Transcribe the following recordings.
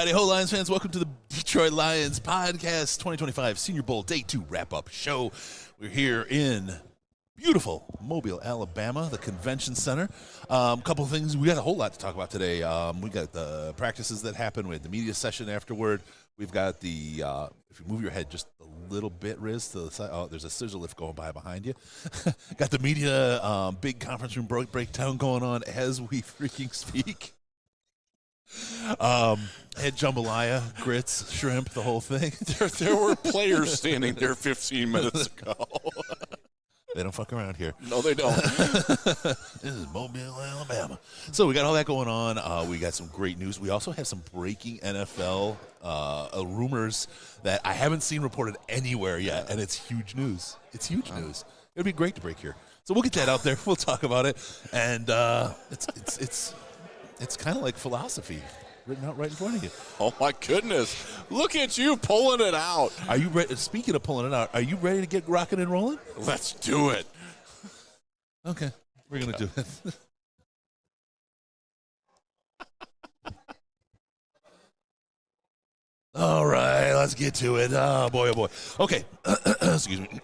Howdy ho, Lions fans. Welcome to the Detroit Lions Podcast 2025 Senior Bowl Day 2 wrap-up show. We're here in beautiful Mobile, Alabama, the convention center. Couple of things. We got a whole lot to talk about today. We got the practices that happened. We had the media session afterward. We've got the, if you move your head just a little bit, Riz, to the side. Oh, there's a scissor lift going by behind you. Got the media big conference room breakdown going on as we freaking speak. Had jambalaya, grits, shrimp, the whole thing. There were players standing there 15 minutes ago. They don't fuck around here. No, they don't. This is Mobile, Alabama. So we got all that going on. We got some great news. We also have some breaking NFL rumors that I haven't seen reported anywhere yet, and it's huge news. It's huge news. It would be great to break here. So we'll get that out there. We'll talk about it, and it's kind of like philosophy written out right in front of you. Oh, my goodness. Look at you pulling it out. Are you ready? Speaking of pulling it out, are you ready to get rocking and rolling? Let's do it. Okay, we're going to do it. All right, let's get to it. Oh, boy, oh, boy. Okay, excuse me.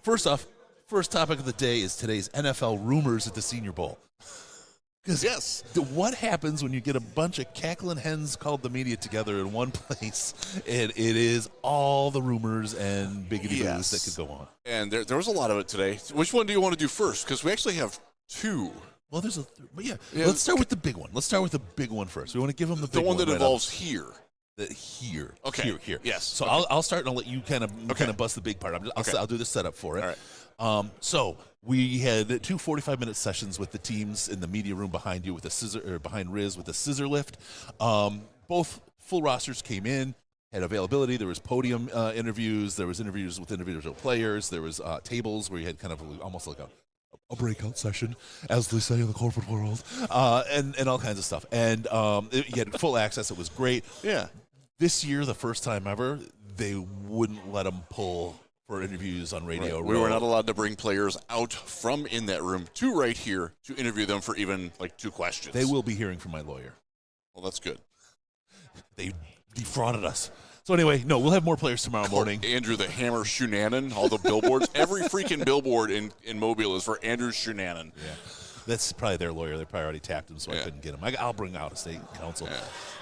First off, first topic of the day is today's NFL rumors at the Senior Bowl. Yes. What happens when you get a bunch of cackling hens called the media together in one place, and it is all the rumors and biggity boos that could go on. And there was a lot of it today. Which one do you want to do first? Because we actually have two. Well, yeah. Let's start with the big one. Let's start with the big one first. We want to give them the big one. The one that involves here. Here. Okay. Here. Yes. So okay. I'll start and I'll let you kind of bust the big part. I'll do the setup for it. All right. So we had two 45-minute sessions with the teams in the media room behind you with behind Riz with a scissor lift. Both full rosters came in, had availability. There was podium interviews. There was interviews with individual players. There was tables where you had kind of almost like a breakout session, as they say in the corporate world, and all kinds of stuff. And you had full access. It was great. Yeah. This year, the first time ever, they wouldn't let them pull for interviews on radio. Right. We were not allowed to bring players out from in that room to right here to interview them for even like two questions. They will be hearing from my lawyer. Well, that's good. They defrauded us. So anyway, no, we'll have more players tomorrow morning. Andrew the Hammer Shunanan, all the billboards. Every freaking billboard in Mobile is for Andrew Shunanan. Yeah. That's probably their lawyer. They probably already tapped him, so I couldn't get him. I'll bring out of state counsel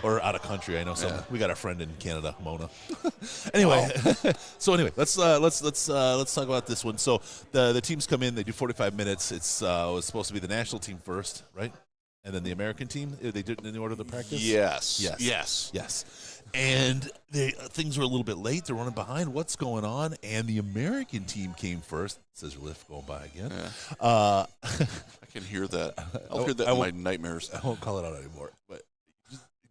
or out of country. I know some. We got a friend in Canada, Mona. Anyway, let's talk about this one. So the teams come in. They do 45 minutes. It was supposed to be the national team first, right? And then the American team. They did it in the order of the practice. Yes. And things were a little bit late. They're running behind. What's going on? And the American team came first. Scissor lift going by again. Yeah. I can hear that. I'll hear that in my nightmares. I won't call it out anymore. But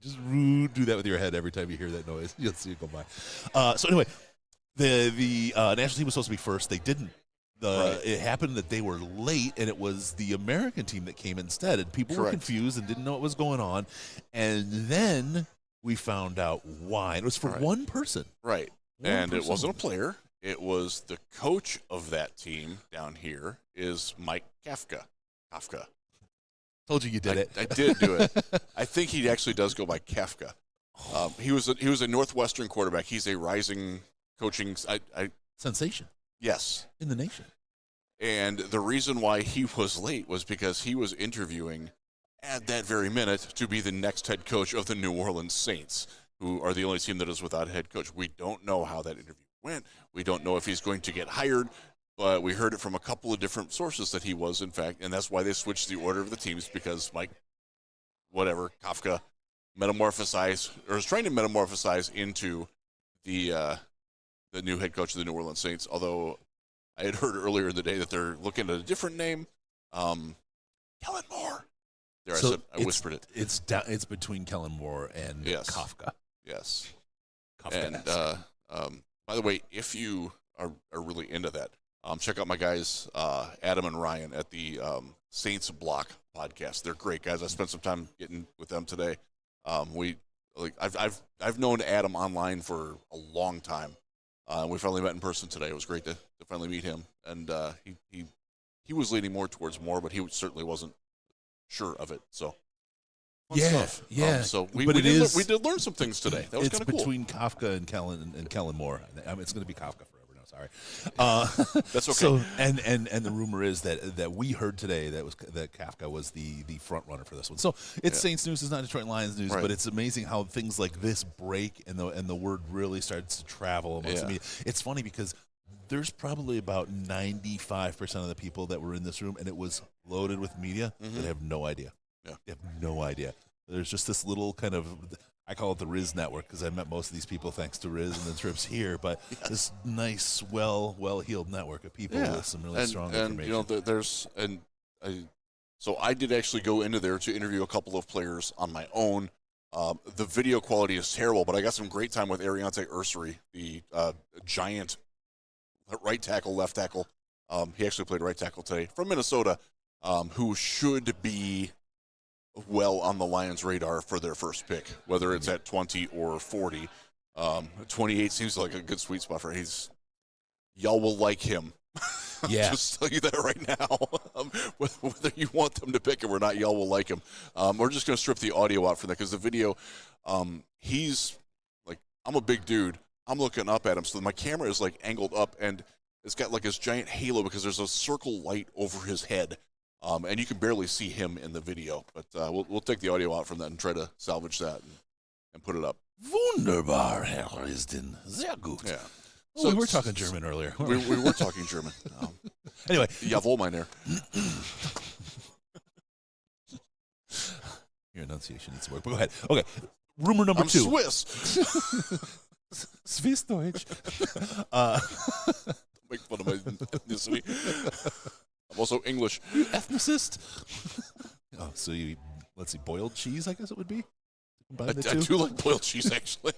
just do that with your head every time you hear that noise. You'll see it go by. So anyway, the national team was supposed to be first. They didn't. It happened that they were late, and it was the American team that came instead. And people were confused and didn't know what was going on. And then we found out why. It was for one person. Right. It wasn't a player. It was the coach of that team down here is Mike Kafka. Told you did it. I did do it. I think he actually does go by Kafka. He was a Northwestern quarterback. He's a rising coaching sensation. Yes. In the nation. And the reason why he was late was because he was interviewing at that very minute to be the next head coach of the New Orleans Saints, who are the only team that is without a head coach. We don't know how that interview went. We don't know if he's going to get hired, but we heard it from a couple of different sources that he was, in fact, and that's why they switched the order of the teams, because Mike, Kafka, was trying to metamorphosize into the new head coach of the New Orleans Saints, although I had heard earlier in the day that they're looking at a different name, Kellen Moore. I whispered it. It's between Kellen Moore and Kafka. Yes. Kafka. And by the way, if you are really into that, check out my guys Adam and Ryan at the Saints Block podcast. They're great guys. I spent some time getting with them today. I've known Adam online for a long time. We finally met in person today. It was great to finally meet him. And he was leaning more towards Moore, but he certainly wasn't sure of it. So fun stuff. Yeah. So But we it is. we did learn some things today. That was It's kind of cool. between Kafka and Kellen Moore. I mean, it's going to be Kafka forever now. Sorry. That's okay. So and the rumor is that we heard today that Kafka was the front runner for this one. So it's Saints news, it's not Detroit Lions news, but it's amazing how things like this break and the word really starts to travel amongst the media. It's funny because there's probably about 95% of the people that were in this room, and it was loaded with media that have no idea. Yeah. They have no idea. There's just this little kind of, I call it the Riz network because I met most of these people thanks to Riz and the trips here, but this nice, well-heeled network of people with some really strong information. And so I did actually go into there to interview a couple of players on my own. The video quality is terrible, but I got some great time with Ariante Ursary, the giant right tackle, left tackle. He actually played right tackle today from Minnesota, who should be well on the Lions' radar for their first pick, whether it's at 20 or 40. 28 seems like a good sweet spot for him. Y'all will like him. Yeah. Just tell you that right now. Whether you want them to pick him or not, y'all will like him. We're just going to strip the audio out for that because the video, he's like, I'm a big dude. I'm looking up at him, so my camera is like angled up, and it's got like this giant halo because there's a circle light over his head, and you can barely see him in the video. But we'll take the audio out from that and try to salvage that and put it up. Wunderbar, Herr Risden. Sehr gut. Yeah. So we were talking German earlier. We were talking German. Anyway. Jawohl, mein Herr. Your enunciation needs to work, but go ahead. Okay. Rumor number 2. Swiss. Swiss Deutsch. Make fun of my ethnicity. I'm also English. You ethnicist? Oh, so you, let's see, boiled cheese, I guess it would be? I do like boiled cheese, actually.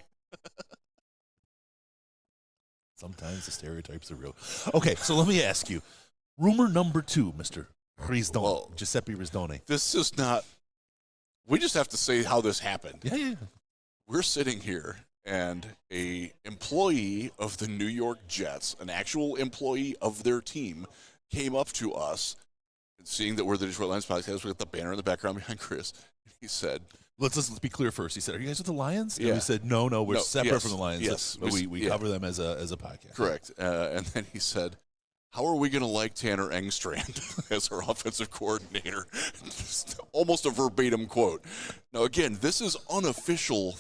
Sometimes the stereotypes are real. Okay, so let me ask you. Rumor number 2, Mr. Risdone, Well, Giuseppe Risdone. This is not... We just have to say how this happened. Yeah. We're sitting here, and a employee of the New York Jets, an actual employee of their team, came up to us, seeing that we're the Detroit Lions podcast. We got the banner in the background behind Chris. He said... Let's be clear first. He said, "Are you guys with the Lions?" Yeah. And we said, "No, we're separate from the Lions. Yes, but we cover them as a podcast." Correct. And then he said, "How are we going to like Tanner Engstrand as our offensive coordinator?" Just almost a verbatim quote. Now, again, this is unofficial,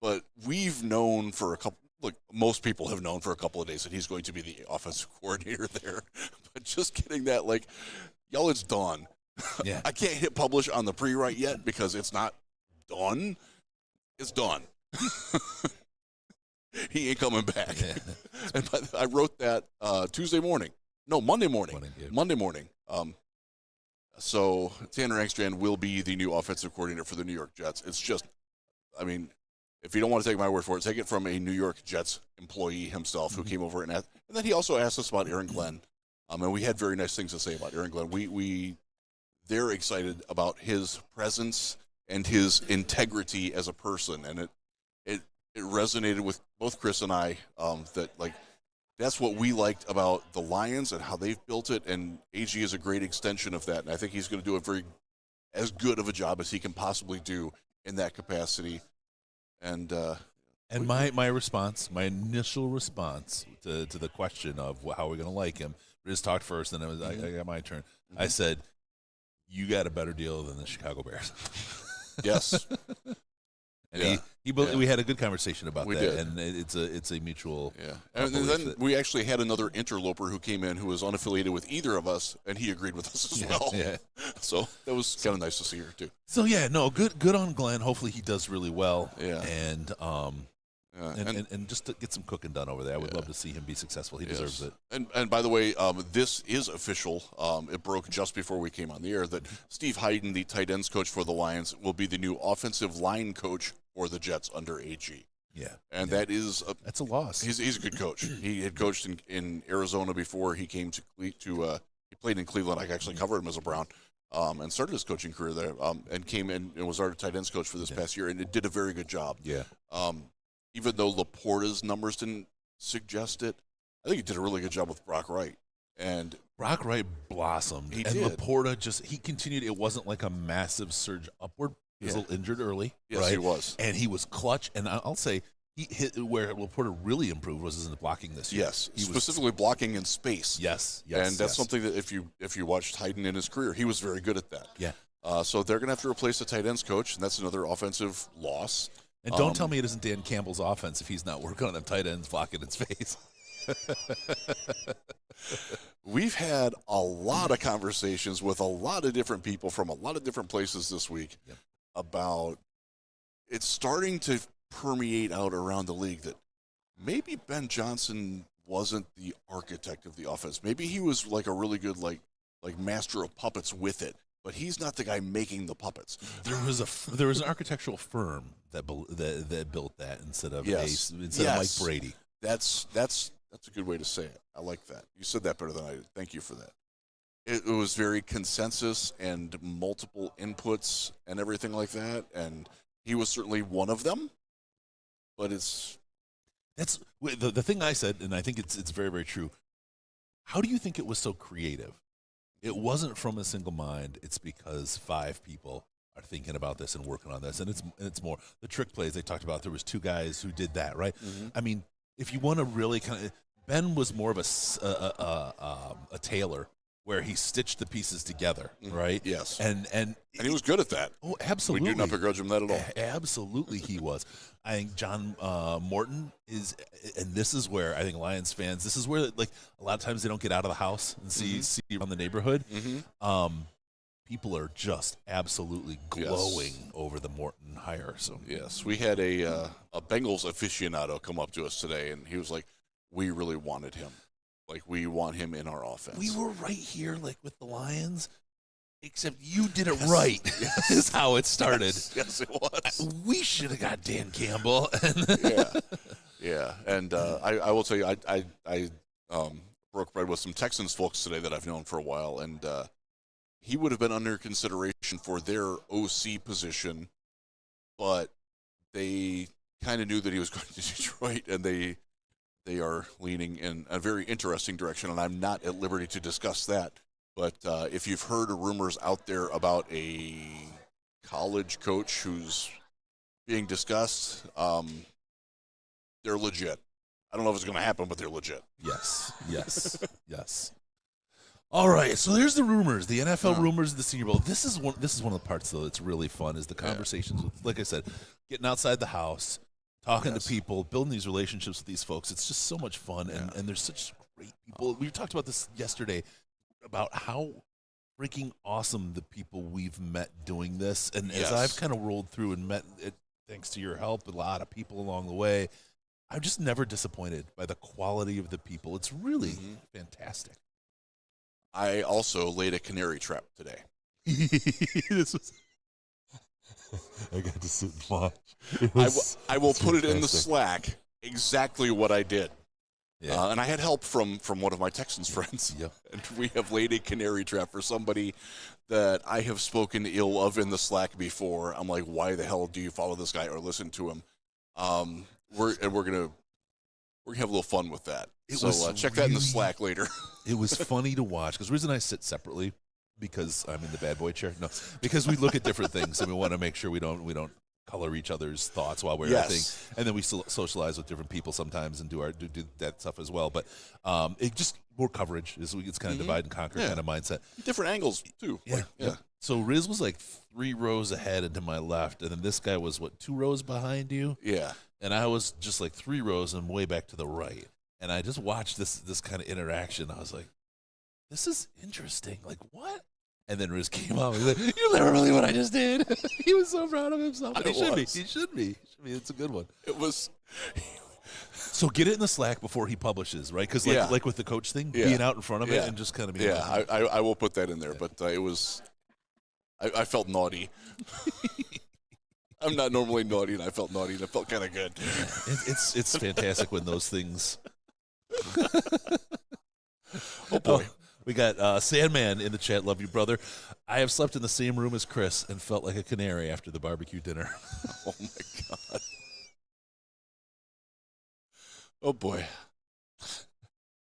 but we've known for a couple. Look, most people have known for a couple of days that he's going to be the offensive coordinator there. But just getting that, like, y'all, it's done. Yeah. I can't hit publish on the pre-write yet because it's not done. It's done. He ain't coming back. Yeah. And I wrote that Monday morning. Monday morning. So Tanner Engstrand will be the new offensive coordinator for the New York Jets. It's just, I mean, if you don't want to take my word for it, take it from a New York Jets employee himself who came over and asked. And then he also asked us about Aaron Glenn. And we had very nice things to say about Aaron Glenn. They're excited about his presence and his integrity as a person, and it resonated with both Chris and I that, like, that's what we liked about the Lions and how they've built it, and AG is a great extension of that, and I think he's going to do as good of a job as he can possibly do in that capacity. And my response, my initial response to the question of how we're going to like him, Riz talked first, and I got my turn. Mm-hmm. I said, "You got a better deal than the Chicago Bears." Yes. And we had a good conversation about that, did. and it's a mutual. Yeah, and then we actually had another interloper who came in who was unaffiliated with either of us, and he agreed with us as well. Yeah, so that was kind of nice to see her too. So good on Glenn. Hopefully he does really well. Yeah, and just to get some cooking done over there. I would love to see him be successful. He deserves it. And by the way, this is official. It broke just before we came on the air that Steve Hayden, the tight ends coach for the Lions, will be the new offensive line coach for the Jets under AG. Yeah, and that's a loss. He's a good coach. He had coached in Arizona before he came to he played in Cleveland. I actually covered him as a Brown. And started his coaching career there. And came in and was our tight ends coach for this past year, and it did a very good job. Yeah. Even though Laporta's numbers didn't suggest it, I think he did a really good job with Brock Wright. And Brock Wright blossomed. He and did. Laporta he continued. It wasn't like a massive surge upward, He was a little injured early. Yes, right? he was. And he was clutch. And I'll say he hit where Laporta really improved was in the blocking this year. Yes, specifically blocking in space. Yes. And that's something that if you watched Hayden in his career, he was very good at that. Yeah. So they're going to have to replace the tight ends coach, and that's another offensive loss. And don't tell me it isn't Dan Campbell's offense if he's not working on them tight ends blocking in space. We've had a lot of conversations with a lot of different people from a lot of different places this week about it's starting to permeate out around the league that maybe Ben Johnson wasn't the architect of the offense. Maybe he was like a really good like master of puppets with it, but he's not the guy making the puppets. There was an architectural firm that built that instead of Mike Brady. That's a good way to say it. I like that. You said that better than I did. Thank you for that. It was very consensus and multiple inputs and everything like that, and he was certainly one of them. But that's the thing I said, and I think it's very, very true. How do you think it was so creative? It wasn't from a single mind. It's because 5 people are thinking about this and working on this, and it's more the trick plays they talked about. There was 2 guys who did that, right? Mm-hmm. I mean, if you want to really kind of, Ben was more of a tailor where he stitched the pieces together, right? Yes, and he was good at that. Oh, absolutely. We do not begrudge him that at all. Absolutely, he was. I think John Morton is, and this is where I think Lions fans. This is where like a lot of times they don't get out of the house and see around the neighborhood. Mm-hmm. People are just absolutely glowing over the Morton hire. So yes, we had a Bengals aficionado come up to us today, and he was like, "We really wanted him. Like, we want him in our offense." We were right here, like with the Lions, except you did it right. Yes. Is how it started. Yes, it was. We should have got Dan Campbell. Yeah. And I will tell you, I broke bread with some Texans folks today that I've known for a while, and he would have been under consideration for their OC position, but they kind of knew that he was going to Detroit, and they are leaning in a very interesting direction, and I'm not at liberty to discuss that. But if you've heard rumors out there about a college coach who's being discussed, they're legit. I don't know if it's going to happen, but they're legit. Yes. All right, so there's the rumors, the NFL rumors of the Senior Bowl. This is one of the parts, though, that's really fun, is the conversations with, like I said, getting outside the house, talking to people, building these relationships with these folks. It's just so much fun, and there's such great people. We talked about this yesterday, about how freaking awesome the people we've met doing this. And as I've kind of rolled through and met, thanks to your help, a lot of people along the way, I'm just never disappointed by the quality of the people. It's really fantastic. I also laid a canary trap today. I got to sit and watch. I will put it in the Slack exactly what I did. Yeah. And I had help from one of my Texans friends. Yep. And we have laid a canary trap for somebody that I have spoken ill of in the Slack before. I'm like, why the hell do you follow this guy or listen to him? We're gonna have a little fun with that. Check that in the Slack later. It was funny to watch because the reason I sit separately, because I'm in the bad boy chair. No, because we look at different things and we want to make sure we don't color each other's thoughts while we're at things, and then we socialize with different people sometimes and do that stuff as well. But it just more coverage is it's kind of divide and conquer kind of mindset. Different angles too. Yeah. So Riz was like 3 rows ahead and to my left, and then this guy was 2 rows behind you. Yeah. And I was just like 3 rows and way back to the right. And I just watched this kind of interaction. I was like, this is interesting. Like, what? And then Riz came out. He's like, you never believe what I just did. He was so proud of himself. He should be. It's a good one. It was. So get it in the Slack before he publishes, right? Because like with the coach thing, being out in front of it and just kind of being I will put that in there. But it was. I felt naughty. I'm not normally naughty, and I felt naughty, and it felt kind of good. It's fantastic when those things. Oh boy. We got Sandman in the chat. Love you, brother. I have slept in the same room as Chris and felt like a canary after the barbecue dinner. Oh, my God. Oh, boy.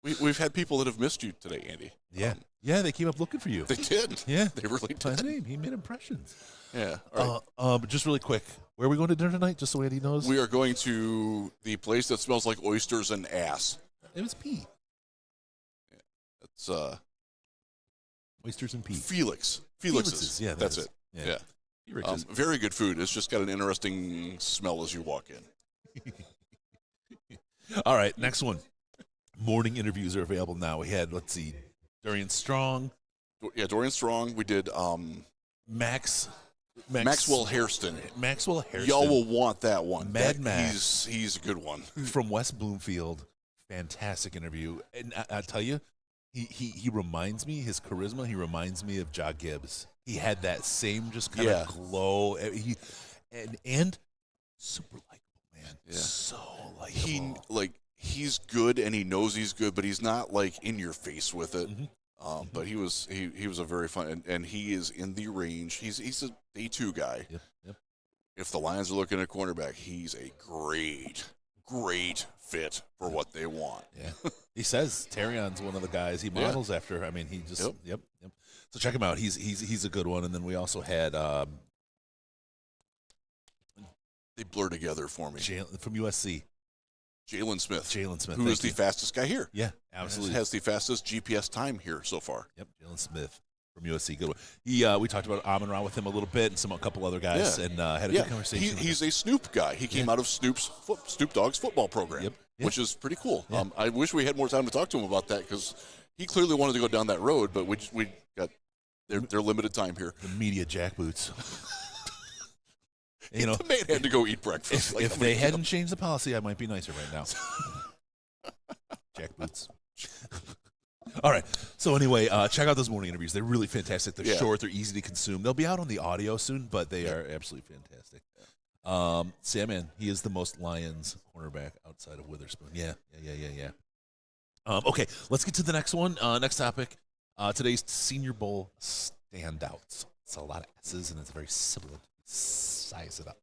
We've had people that have missed you today, Andy. Yeah. Yeah, they came up looking for you. They did. Yeah. They really By did. name. He made impressions. Yeah. All right. But just really quick, where are we going to dinner tonight, just so Andy knows? We are going to the place that smells like oysters and ass. It was Pete. It's Oysters and Pete. Felix's. Yeah, That's it. Yeah. Very good food. It's just got an interesting smell as you walk in. All right, next one. Morning interviews are available now. We had, let's see, Dorian Strong. Yeah, Dorian Strong. We did Maxwell Hairston. Maxwell Hairston. Y'all will want that one. Max. He's a good one. From West Bloomfield. Fantastic interview. And I tell you, he reminds me, his charisma, he reminds me of Ja Gibbs. He had that same just kind of glow. And super likable, man. Yeah. So likable. He's good and he knows he's good, but he's not like in your face with it. Mm-hmm. But he was a very fun, and he is in the range. He's a day 2 guy. Yep. If the Lions are looking at cornerback, he's a great fit for what they want. Yeah. He says Terrion's one of the guys he models after. I mean, he just yep. So check him out. He's a good one. And then we also had they blur together for me. From USC. Jalen Smith, who is the fastest guy here. Yeah, absolutely. Has the fastest GPS time here so far. Yep, Jalen Smith from USC, good one. We talked about Amon-Ra with him a little bit, and a couple other guys, and had a good conversation. He's a Snoop guy. He came out of Snoop Dogg's football program, which is pretty cool. Yeah. I wish we had more time to talk to him about that because he clearly wanted to go down that road, but we got their limited time here. The media jackboots. The man had to go eat breakfast. If they hadn't changed the policy, I might be nicer right now. Jackboots. All right. So anyway, check out those morning interviews. They're really fantastic. They're short. They're easy to consume. They'll be out on the audio soon, but they are absolutely fantastic. Sandman, he is the most Lions cornerback outside of Witherspoon. Yeah. Okay, let's get to the next one. Next topic. Today's Senior Bowl standouts. It's a lot of S's, and it's very similar. Size it up.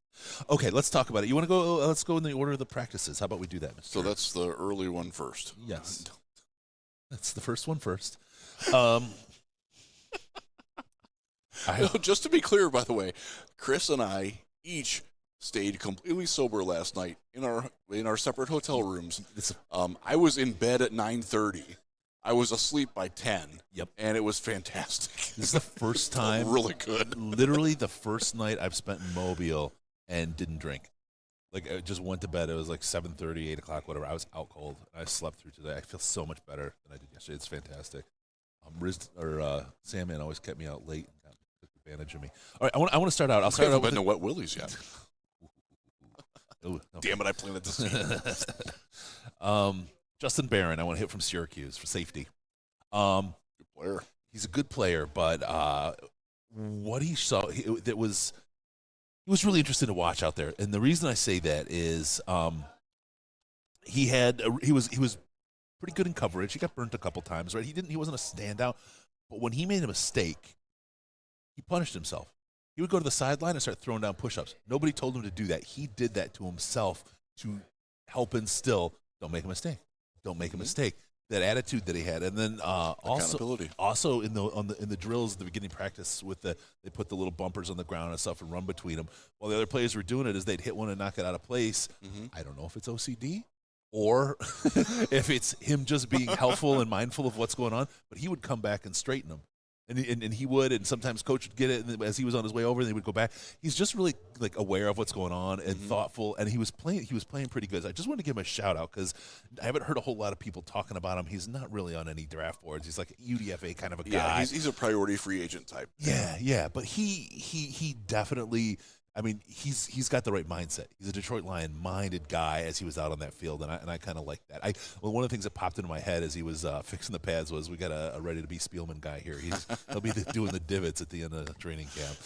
Okay, let's talk about it. You want to go? Let's go in the order of the practices. How about we do that, Mr. So that's the early one first. Yes. That's the first one first. Just to be clear, by the way, Chris and I each stayed completely sober last night in our separate hotel rooms. I was in bed at 9:30. I was asleep by 10. Yep. And it was fantastic. This is the first time. Really good. Literally the first night I've spent in Mobile and didn't drink. Like, I just went to bed. It was like 7:30, 8 o'clock, whatever. I was out cold. I slept through today. I feel so much better than I did yesterday. It's fantastic. Sandman always kept me out late and took advantage of me. All right, I want to start out. I'll start out with the Wet Willies yet. Ooh, no. Damn it, I planted the seed. Justin Barron, I want to hit from Syracuse for safety. Good player. He's a good player, but what he saw, it was really interesting to watch out there. And the reason I say that is he was pretty good in coverage. He got burnt a couple times, right? He wasn't a standout, but when he made a mistake, he punished himself. He would go to the sideline and start throwing down push-ups. Nobody told him to do that. He did that to himself to help instill, don't make a mistake. Don't make a mistake. That attitude that he had, and then also in the drills at the beginning of practice they put the little bumpers on the ground and stuff and run between them. While the other players were doing it, is they'd hit one and knock it out of place. I don't know if it's OCD or if it's him just being helpful and mindful of what's going on, but he would come back and straighten them. And he would, and sometimes coach would get it, and as he was on his way over, and he would go back. He's just really like aware of what's going on and thoughtful, and he was playing pretty good. I just want to give him a shout out because I haven't heard a whole lot of people talking about him. He's not really on any draft boards. He's like a UDFA kind of a guy. Yeah, he's a priority free agent type. Yeah, but he definitely. I mean, he's got the right mindset. He's a Detroit Lion-minded guy as he was out on that field, and I kind of like that. One of the things that popped into my head as he was fixing the pads was we got a ready-to-be Spielman guy here. He'll be doing the divots at the end of training camp.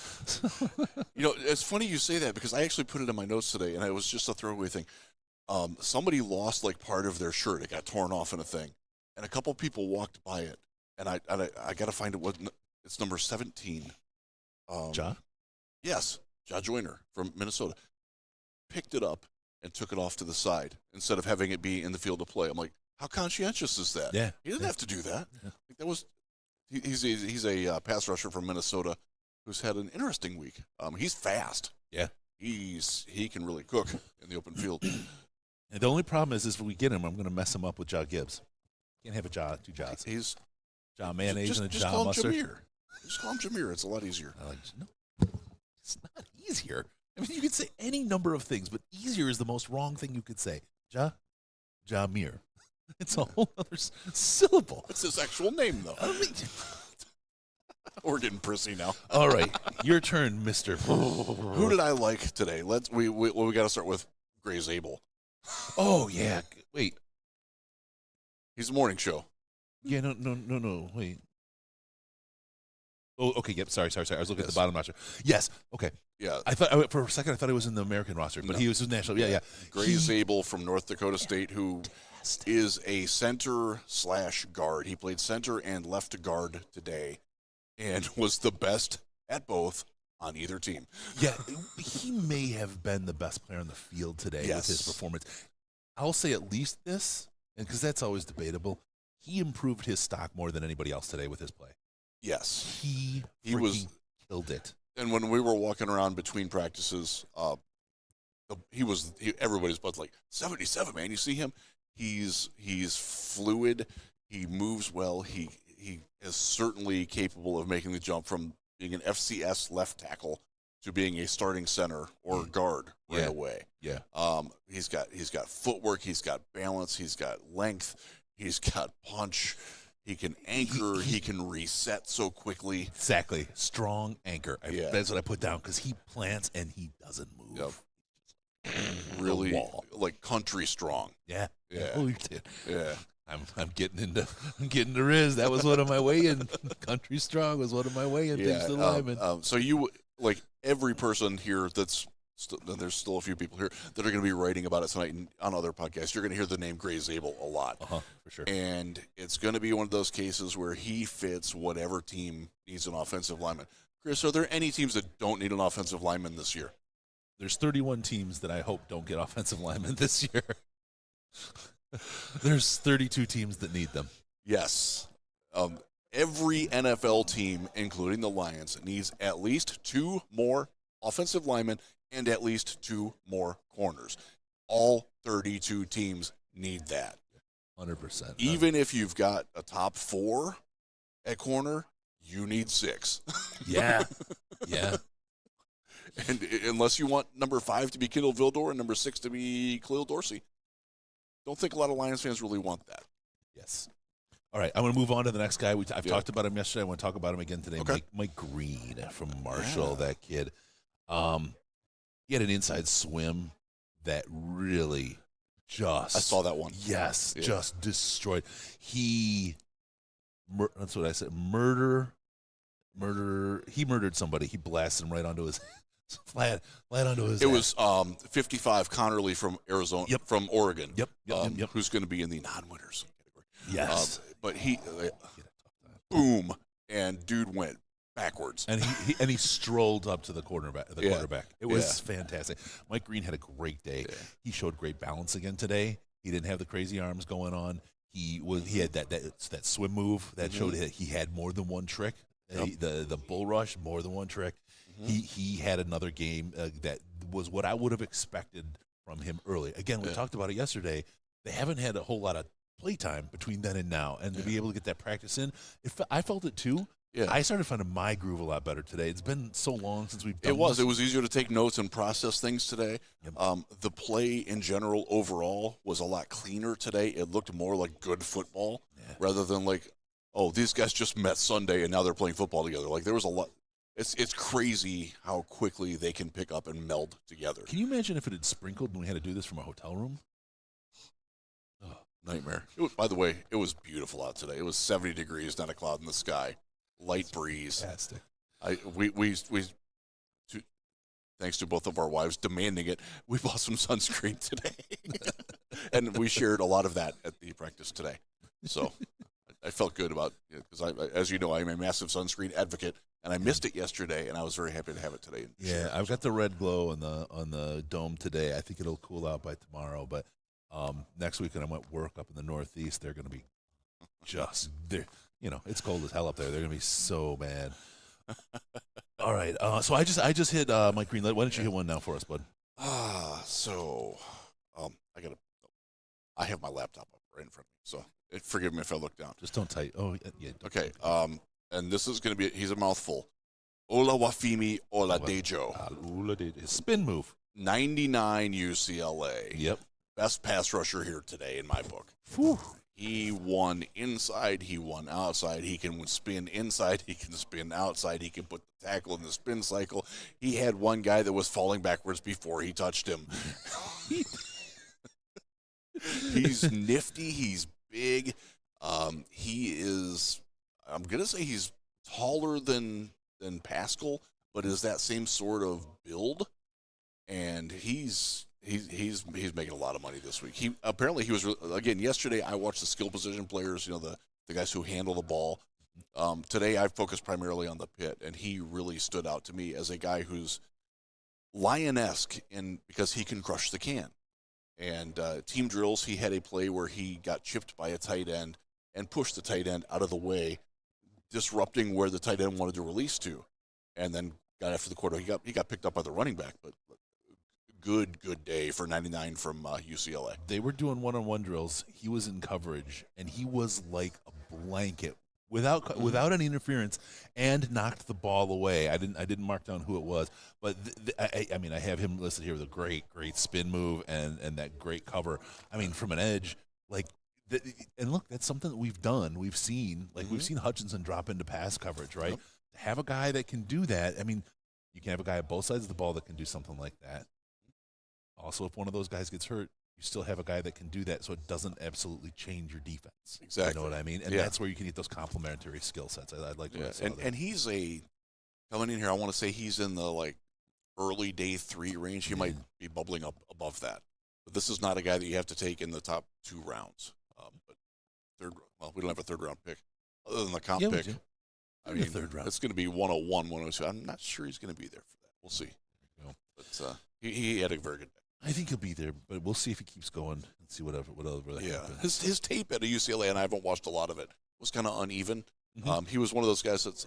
It's funny you say that because I actually put it in my notes today, and it was just a throwaway thing. Somebody lost like part of their shirt. It got torn off in a thing, and a couple people walked by it, and I got to find it. It's number 17. Ja? Yes. Ja Joyner from Minnesota picked it up and took it off to the side instead of having it be in the field of play. I'm like, How conscientious is that? Yeah. He didn't have to do that. Yeah. That was he's a pass rusher from Minnesota who's had an interesting week. He's fast. Yeah. He can really cook in the open field. And the only problem is if we get him, I'm going to mess him up with Ja Gibbs. Can't have two Jaws. He's Ja mayonnaise and a just Ja call him mustard. Jameer. Just call him Jameer. It's a lot easier. No, it's not easier. I mean, you could say any number of things, but easier is the most wrong thing you could say. Jameer. It's a whole other syllable. What's his actual name, though? We're getting prissy now. All right, your turn, Mister. Who did I like today? We got to start with Gray Zabel. Oh yeah, wait. He's a morning show. Yeah, no. Wait. Oh, okay. Yep. Sorry. I was looking at the bottom roster. Yes. Okay. Yeah. I thought for a second I thought he was in the American roster, but he was national. Yeah. Gray Zabel from North Dakota State, who is a center/guard. He played center and left guard today, and was the best at both on either team. Yeah, he may have been the best player on the field today with his performance. I'll say at least this, and because that's always debatable, he improved his stock more than anybody else today with his play. Yes. He killed it. And when we were walking around between practices, everybody's but like 77, man. You see him? He's fluid. He moves well. He is certainly capable of making the jump from being an FCS left tackle to being a starting center or guard right away. Yeah. He's got footwork. He's got balance. He's got length. He's got punch. He can anchor. He can reset so quickly. Exactly. Strong anchor. That's what I put down because he plants and he doesn't move. Yep. Really, like country strong. Yeah. Yeah. Oh, you did. Yeah. I'm getting into Riz. That was one of my weigh-in. Country strong was one of my weigh-in things to linemen. So you, like every person here that's there's still a few people here that are going to be writing about it tonight on other podcasts. You're going to hear the name Gray Zabel a lot. For sure. And it's going to be one of those cases where he fits whatever team needs an offensive lineman. Chris, are there any teams that don't need an offensive lineman this year? There's 31 teams that I hope don't get offensive linemen this year. There's 32 teams that need them. Yes. Every NFL team, including the Lions, needs at least 2 more offensive linemen and at least 2 more corners. All 32 teams need that. 100%. Even if you've got a top 4 at corner, you need 6. Yeah. And unless you want number 5 to be Kendall Vildor and number 6 to be Khalil Dorsey, don't think a lot of Lions fans really want that. Yes. All right, I'm going to move on to the next guy. I've talked about him yesterday. I want to talk about him again today. Okay. Mike Green from Marshall, that kid. He had an inside swim that really just... I saw that one. Yes, Yeah. just destroyed. That's what I said. He murdered somebody. He blasted him right onto his... flat onto his It ass. was 55 Connerly from Arizona, from Oregon. Yep. Who's going to be in the non-winners category. Yes. But he, boom, and dude went backwards. And he strolled up to the quarterback. It was fantastic. Mike Green had a great day. Yeah. He showed great balance again today. He didn't have the crazy arms going on. He had that swim move that showed that he had more than one trick. Yep. The bull rush, more than one trick. He had another game that was what I would have expected from him early. Again, we talked about it yesterday. They haven't had a whole lot of playtime between then and now, and to be able to get that practice in, I felt it too. Yeah. I started finding my groove a lot better today. It's been so long since we've done It was easier to take notes and process things today. Yep. The play in general overall was a lot cleaner today. It looked more like good football rather than like, oh, these guys just met Sunday and now they're playing football together. Like there was a lot. It's crazy how quickly they can pick up and meld together. Can you imagine if it had sprinkled and we had to do this from a hotel room? Oh, nightmare. By the way, it was beautiful out today. It was 70 degrees, not a cloud in the sky. Light breeze. Fantastic. We thanks to both of our wives demanding it, we bought some sunscreen today. And we shared a lot of that at the practice today. So I felt good about it because, as you know, I'm a massive sunscreen advocate, and I missed it yesterday, and I was very happy to have it today. Yeah, I've got the red glow on the dome today. I think it'll cool out by tomorrow, but Next week when I'm at work up in the Northeast, they're going to be it's cold as hell up there. They're going to be so mad. All right. So I just hit Mike Greenlight. Why don't you hit one now for us, bud? I have my laptop up right in front of me, so forgive me if I look down. Just don't type. Oh, yeah. Okay. And this is going to be, he's a mouthful. Ola Wafimi Oladejo. His spin move. 99 UCLA. Yep. Best pass rusher here today in my book. Whew. He won inside. He won outside. He can spin inside. He can spin outside. He can put the tackle in the spin cycle. He had one guy that was falling backwards before he touched him. He's nifty. He's big. He is, I'm going to say he's taller than Pascal, but is that same sort of build. And he's making a lot of money this week. He was again yesterday. I watched the skill position players, the guys who handle the ball. Today I focused primarily on the pit, and he really stood out to me as a guy who's lion-esque because he can crush the can. And team drills, he had a play where he got chipped by a tight end and pushed the tight end out of the way, disrupting where the tight end wanted to release to, and then got after the quarter. He got picked up by the running back, but good day for 99 from UCLA. They were doing one-on-one drills. He was in coverage, and he was like a blanket without any interference, and knocked the ball away. I didn't mark down who it was, but I have him listed here with a great spin move and that great cover. I mean, from an edge, and look, that's something that we've done. We've seen we've seen Hutchinson drop into pass coverage, right? Yep. To have a guy that can do that. I mean, you can have a guy at both sides of the ball that can do something like that. Also, if one of those guys gets hurt, you still have a guy that can do that, so it doesn't absolutely change your defense. Exactly. You know what I mean? And that's where you can get those complementary skill sets. I'd like to and he's coming in here, I want to say he's in the early day 3 range. He might be bubbling up above that. But this is not a guy that you have to take in the top 2 rounds. But we don't have a 3rd round pick. Other than the comp pick. I mean, 3rd round. It's going to be 101, 102. I'm not sure he's going to be there for that. We'll see. But he had a very good day. I think he'll be there, but we'll see if he keeps going and see whatever happens. His tape at UCLA, and I haven't watched a lot of it, was kind of uneven. Mm-hmm. He was one of those guys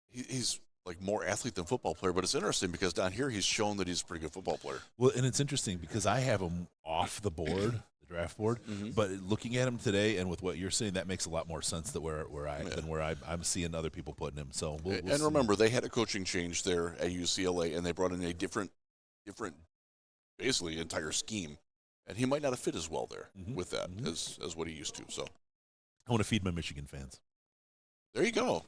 he's like more athlete than football player, but it's interesting because down here he's shown that he's a pretty good football player. Well, and it's interesting because I have him off the board, the draft board, but looking at him today and with what you're saying, that makes a lot more sense than where I'm seeing other people putting him. So we'll see. Remember, they had a coaching change there at UCLA, and they brought in a different basically entire scheme, and he might not have fit as well there with that as what he used to. So I want to feed my Michigan fans. There you go.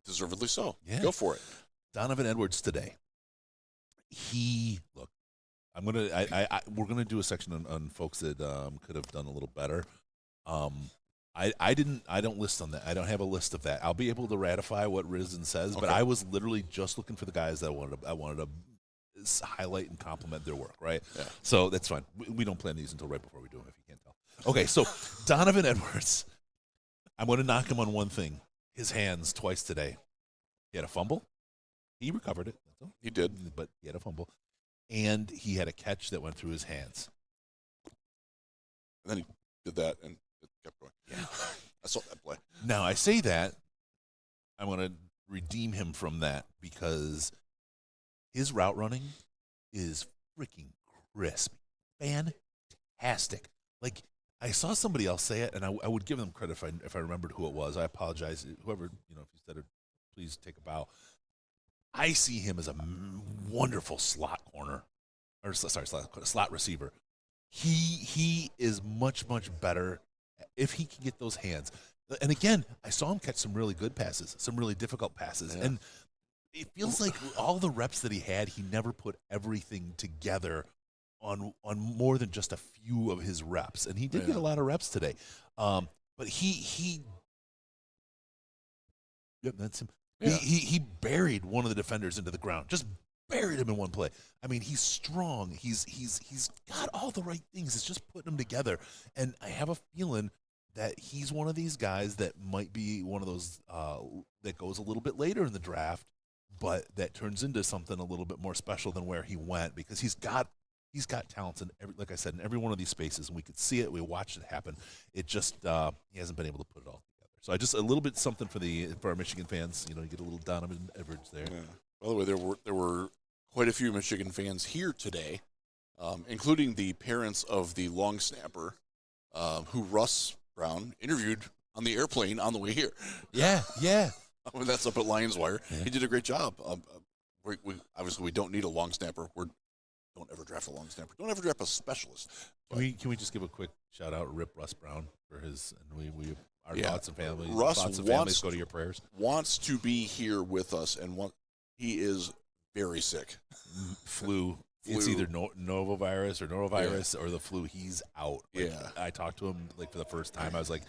Deservedly so. Yeah. Go for it. Donovan Edwards today. We're gonna do a section on folks that could have done a little better. I don't list on that. I don't have a list of that. I'll be able to ratify what Risen says, but I was literally just looking for the guys that I wanted to highlight and compliment their work, right? Yeah. So that's fine. We don't plan these until right before we do them, if you can't tell. Okay, so Donovan Edwards, I'm going to knock him on one thing. His hands twice today. He had a fumble. He recovered it. That's all. He did. But he had a fumble. And he had a catch that went through his hands. And then he did that, and it kept going. Yeah. I saw that play. Now, I say that. I'm going to redeem him from that because his route running is freaking crisp. Fantastic. I saw somebody else say it, and I would give them credit if I remembered who it was. I apologize. Whoever, if you said it, please take a bow. I see him as a wonderful slot corner. Slot receiver. He is much better if he can get those hands. And again, I saw him catch some really good passes, some really difficult passes. Yeah. And it feels like all the reps that he had, he never put everything together on more than just a few of his reps. And he did get a lot of reps today. But that's him. Yeah. He buried one of the defenders into the ground. Just buried him in one play. I mean, he's strong. He's got all the right things. It's just putting them together. And I have a feeling that he's one of these guys that might be one of those that goes a little bit later in the draft, but that turns into something a little bit more special than where he went because he's got he's got talents in every, like I said, in every one of these spaces, and we could see it. We watched it happen. It just he hasn't been able to put it all together. So I just a little bit something for our Michigan fans. You know, you get a little Donovan Edwards there. Yeah. By the way, there were quite a few Michigan fans here today, including the parents of the long snapper, who Russ Brown interviewed on the airplane on the way here. Yeah. I mean, that's up at Lions Wire. Yeah. He did a great job. We obviously we don't need a long snapper. Don't ever draft a long snapper. Don't ever draft a specialist. Can we just give a quick shout out, Rip Russ Brown for his and our thoughts and families. Russ thoughts and families go to your prayers. Wants to be here with us, and he is very sick. Flu. It's either novovirus or norovirus or the flu. He's out. I talked to him for the first time. I was like,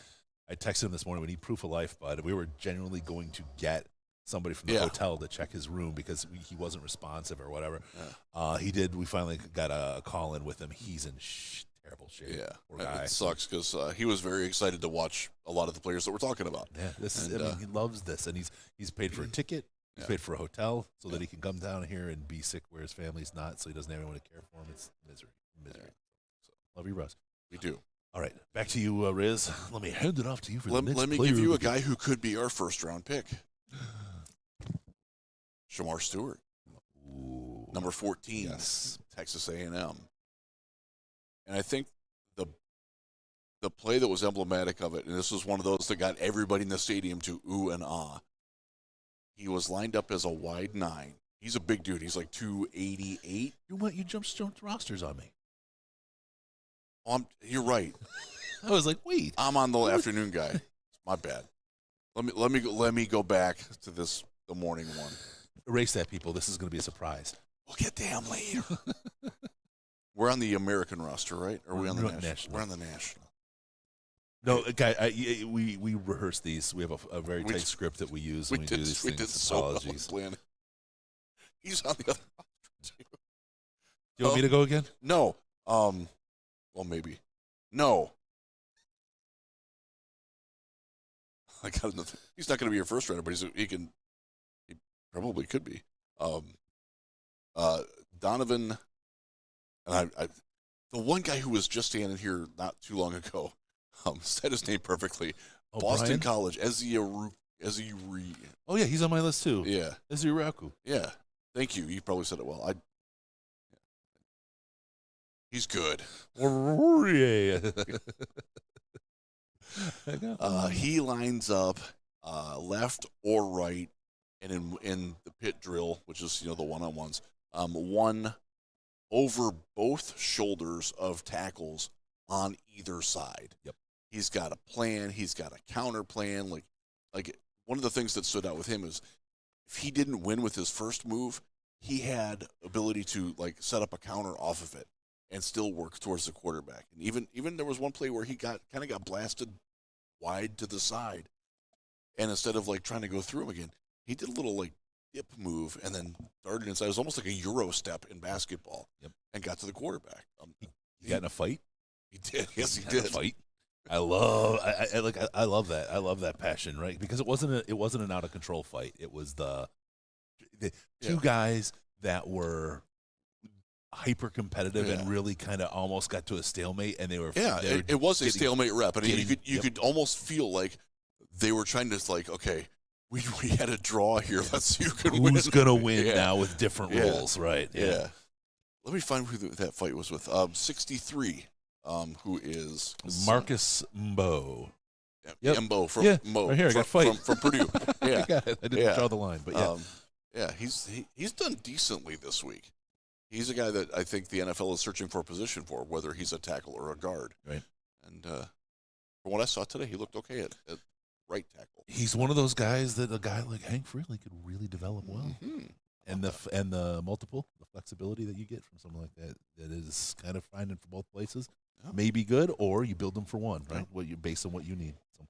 I texted him this morning. We need proof of life, bud. We were genuinely going to get somebody from the hotel to check his room because he wasn't responsive or whatever. He did. We finally got a call in with him. He's in terrible shape. Yeah, poor guy. It sucks because he was very excited to watch a lot of the players that we're talking about. Yeah, he loves this, and he's paid for a ticket. He's paid for a hotel so that he can come down here and be sick where his family's not, so he doesn't have anyone to care for him. It's misery. So, love you, Russ. We do. All right, back to you, Riz. Let me hand it off to you for the next Let me give you a guy who could be our first-round pick. Shamar Stewart, number 14, Texas A&M. And I think the play that was emblematic of it, and this was one of those that got everybody in the stadium to ooh and ah. He was lined up as a wide 9. He's a big dude. He's like 288. You jumped rosters on me. You're right. I was like, wait. I'm on the afternoon guy. My bad. Let me go back to the morning one. Erase that, people. This is going to be a surprise. We'll get to him later. We're on the American roster, right? Or are we on the national? We're on the national. No, guy, we rehearse these. We have a very tight script that we use when we do these things. Apologies. Well He's on the other roster, too. Do you want me to go again? No. Well, maybe. No. I got another. He's not going to be your first runner, but he probably could be. Donovan, and the one guy who was just standing here not too long ago, said his name perfectly. Boston Brian? College, Eziri. Oh yeah, he's on my list too. Yeah, Eziraku. Yeah, thank you. You probably said it well. He's good. He lines up left or right, and in the pit drill, which is the one-on-ones, one over both shoulders of tackles on either side. Yep. He's got a plan. He's got a counter plan. Like one of the things that stood out with him is if he didn't win with his first move, he had ability to set up a counter off of it and still work towards the quarterback. And even there was one play where he got blasted wide to the side, and instead of trying to go through him again, he did a little dip move and then darted inside. It was almost like a Euro step in basketball. Yep. And got to the quarterback. He got in a fight. He did. Yes, he did. A fight. I love that. I love that passion, right? Because it wasn't an out of control fight. It was the two guys that were hyper competitive and really kind of almost got to a stalemate, and they were it was a stalemate rep, and you could almost feel like they were trying to okay, we had a draw here. Let's see who's gonna win now with different rules, right? Yeah. Let me find who that fight was with. 63. Who is Marcus Mbo. Yep. Mbo from Mo. Right here, I got fight from Purdue. Yeah, I didn't draw the line, but he's done decently this week. He's a guy that I think the NFL is searching for a position for, whether he's a tackle or a guard. Right. And from what I saw today, he looked okay at right tackle. He's one of those guys that a guy like Hank Freely could really develop well. Mm-hmm. And the flexibility that you get from something like that is kind of finding for both places. Yeah. May be good, or you build them for one, right? Based on what you need. So,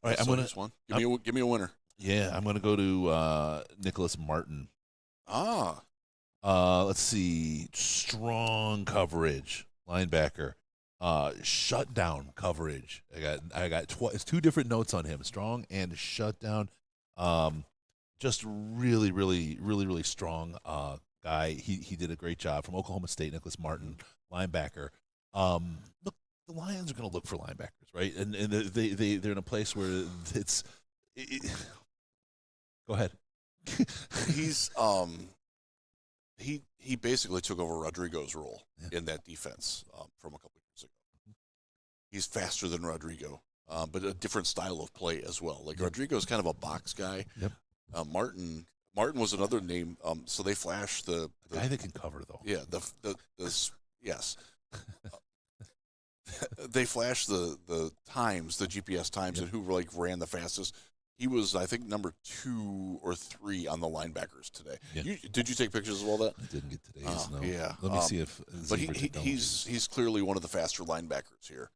all right, I'm gonna give me a winner. Yeah, I'm gonna go to Nicholas Martin. Let's see, strong coverage, linebacker, shutdown coverage. I got two different notes on him: strong and shutdown. Just really strong guy. He did a great job from Oklahoma State. Nicholas Martin, linebacker. Look, the Lions are going to look for linebackers, right? And they're in a place where it's. Go ahead. He's he basically took over Rodrigo's role in that defense from a couple of years ago. He's faster than Rodrigo, but a different style of play as well. Like Rodrigo's kind of a box guy. Yep. Martin was another name. So they flashed the guy that can cover though. Yeah. Yes. They flashed the times, the GPS times, and who ran the fastest. He was, I think, number 2 or 3 on the linebackers today. Yeah. Did you take pictures of all that? I didn't get today's. No. Yeah. Let me see if. But he's clearly one of the faster linebackers here.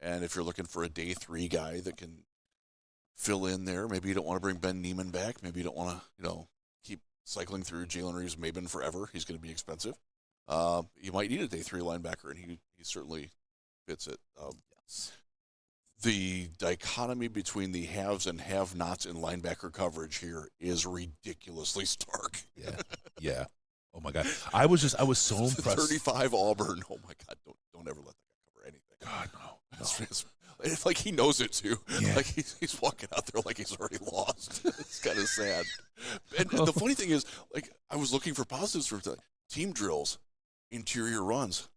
And if you're looking for a day 3 guy that can fill in there, maybe you don't want to bring Ben Neiman back. Maybe you don't want to, keep cycling through Jalen Reeves-Maben forever. He's going to be expensive. You might need a day 3 linebacker, and he certainly fits it. Yes. The dichotomy between the haves and have-nots in linebacker coverage here is ridiculously stark. Yeah. Oh my God, I was so impressed. 35 Auburn. Oh my God, don't ever let that guy cover anything. God, no. It's like he knows it too. Yeah. Like he's walking out there like he's already lost. It's kind of sad. And the funny thing is, like, I was looking for positives for team drills, interior runs.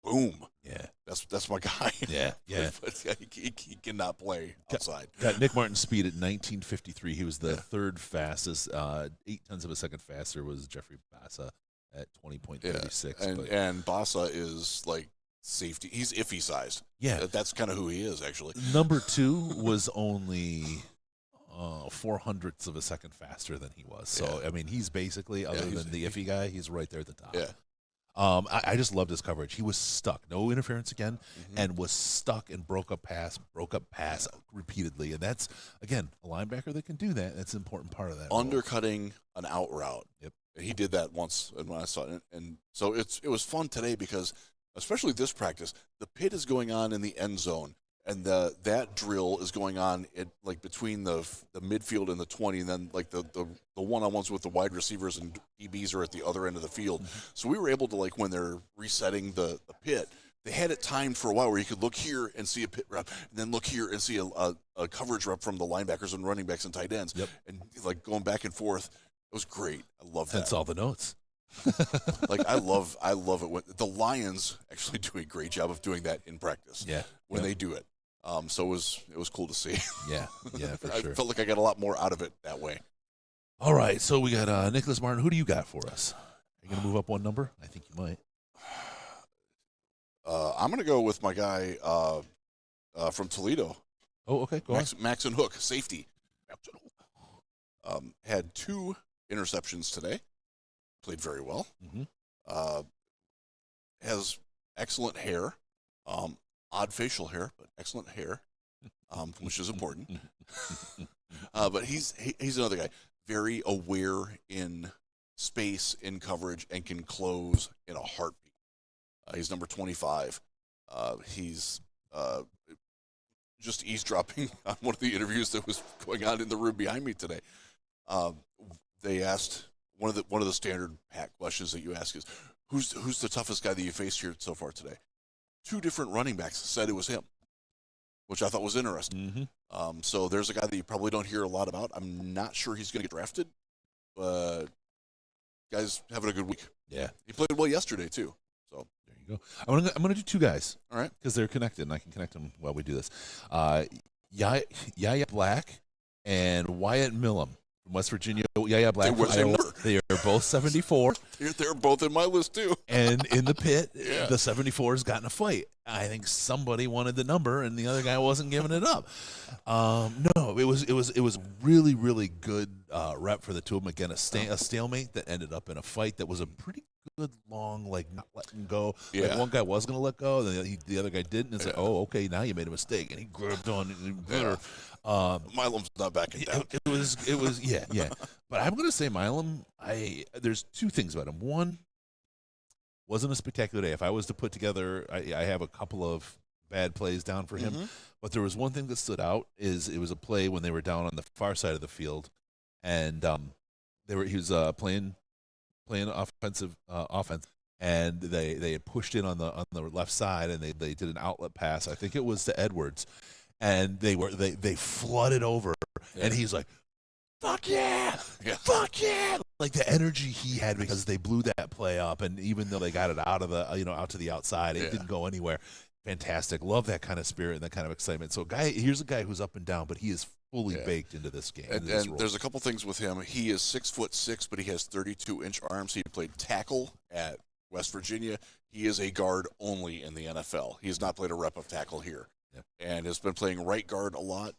Boom. Yeah. That's my guy. Yeah. But he cannot play outside. Got Nick Martin's speed at 1953. He was the third fastest. 0.8 of a second faster was Jeffrey Bassa at 20.36. And Bassa is like safety. He's iffy sized. Yeah. That's kind of who he is, actually. Number 2 was only 0.04 of a second faster than he was. So, I mean, he's basically, other than the iffy guy, he's right there at the top. Yeah. I just loved his coverage. He was stuck, no interference again, and was stuck and broke up pass repeatedly. And that's, again, a linebacker that can do that. That's an important part of that. Undercutting an out route. Yep. And he did that once, and when I saw it, and so it was fun today because, especially this practice, the pit is going on in the end zone, and that drill is going on between the midfield and the 20, and then like the one-on-ones with the wide receivers and DBs are at the other end of the field. So we were able to, when they're resetting the pit, they had it timed for a while where you could look here and see a pit rep, and then look here and see a coverage rep from the linebackers and running backs and tight ends, and going back and forth. It was great. I love that. That's all the notes. I love it when the Lions actually do a great job of doing that in practice. Yeah, when they do it. So it was cool to see. Yeah, for sure. I felt like I got a lot more out of it that way. All right, so we got Nicholas Martin. Who do you got for us? Are you going to move up one number? I think you might. I'm going to go with my guy from Toledo. Oh, okay. Go on. Maxon Hook, safety. Had 2 interceptions today. Played very well. Has excellent hair. Odd facial hair, but excellent hair, which is important. But he's another guy, very aware in space, in coverage, and can close in a heartbeat. He's number 25. He's just eavesdropping on one of the interviews that was going on in the room behind me today. They asked one of the standard Pat questions that you ask is, who's the toughest guy that you faced here so far today? 2 different running backs said it was him, which I thought was interesting. So there's a guy that you probably don't hear a lot about. I'm not sure he's going to get drafted, but guy's having a good week. Yeah, he played well yesterday too. So there you go. I'm gonna do 2 guys. All right, because they're connected, and I can connect them while we do this. Yaya Black and Wyatt Millam from West Virginia. Yaya Black. They are both 74. They're both in my list too. And in the pit, the 74's got in a fight. I think somebody wanted the number, and the other guy wasn't giving it up. No, it was really, really good rep for the 2 of them. Again, a stalemate that ended up in a fight that was a pretty good long, not letting go. Yeah. One guy was going to let go, then the other guy didn't. It's like, oh, okay, now you made a mistake, and he grabbed on it better. Milam's not backing down. It was yeah. But I'm going to say Milam. There's 2 things about him. One, wasn't a spectacular day. If I was to put together, I have a couple of bad plays down for him. But there was one thing that stood out is it was a play when they were down on the far side of the field, and he was playing playing offense, and they had pushed in on the left side, and they did an outlet pass. I think it was to Edwards, and they flooded over, and he's like, "Fuck yeah, fuck yeah!" Like the energy he had because they blew that play up, and even though they got it out of the out to the outside, it didn't go anywhere. Fantastic. Love that kind of spirit and that kind of excitement. So here's a guy who's up and down, but he is fully baked into this game. And there's a couple things with him. He is 6'6", but he has 32-inch arms. He played tackle at West Virginia. He is a guard only in the NFL. He has not played a rep of tackle here, and has been playing right guard a lot.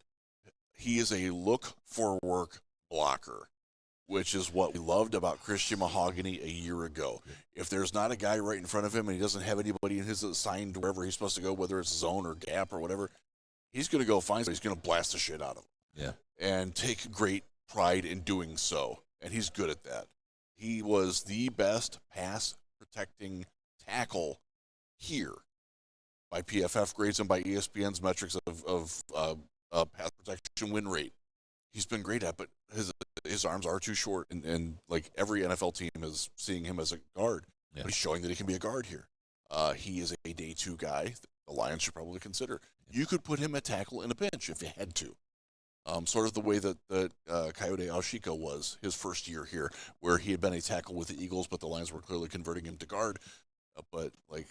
He is a look-for-work blocker, which is what we loved about Christian Mahogany a year ago. If there's not a guy right in front of him and he doesn't have anybody in his assigned wherever he's supposed to go, whether it's zone or gap or whatever, he's going to go find somebody. He's going to blast the shit out of him. Yeah. And take great pride in doing so. And he's good at that. He was the best pass-protecting tackle here by PFF grades and by ESPN's metrics of pass protection win rate. He's been great at, but his arms are too short, and like every NFL team is seeing him as a guard. But he's showing that he can be a guard here. He is a day 2 guy. The Lions should probably consider. You could put him at tackle in a pinch if you had to. Sort of the way that Coyote Ashika was his first year here, where he had been a tackle with the Eagles, but the Lions were clearly converting him to guard. But like,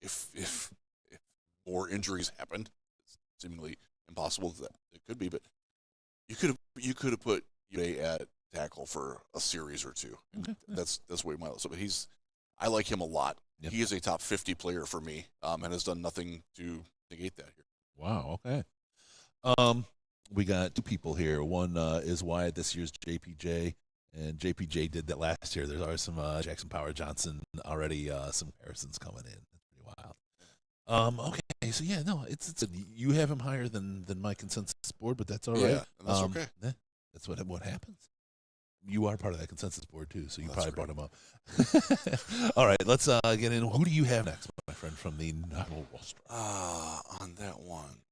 if more injuries happened, it's seemingly impossible that it could be, but you could have put Uday at tackle for a series or two. Okay. That's way my list. But I like him a lot. Yep. He is a top 50 player for me, and has done nothing to negate that here. Wow. Okay. We got 2 people here. One is Wyatt, this year's JPJ, and JPJ did that last year. There's always some Jackson Power Johnson already. Some comparisons coming in. That's pretty wild. Okay, so yeah, no, it's you have him higher than my consensus board, but that's all right. Yeah, and that's okay. Yeah, that's what happens. You are part of that consensus board too, so you probably brought him up. All right, let's get in. Who do you have next, my friend, from the novel roster? On that one,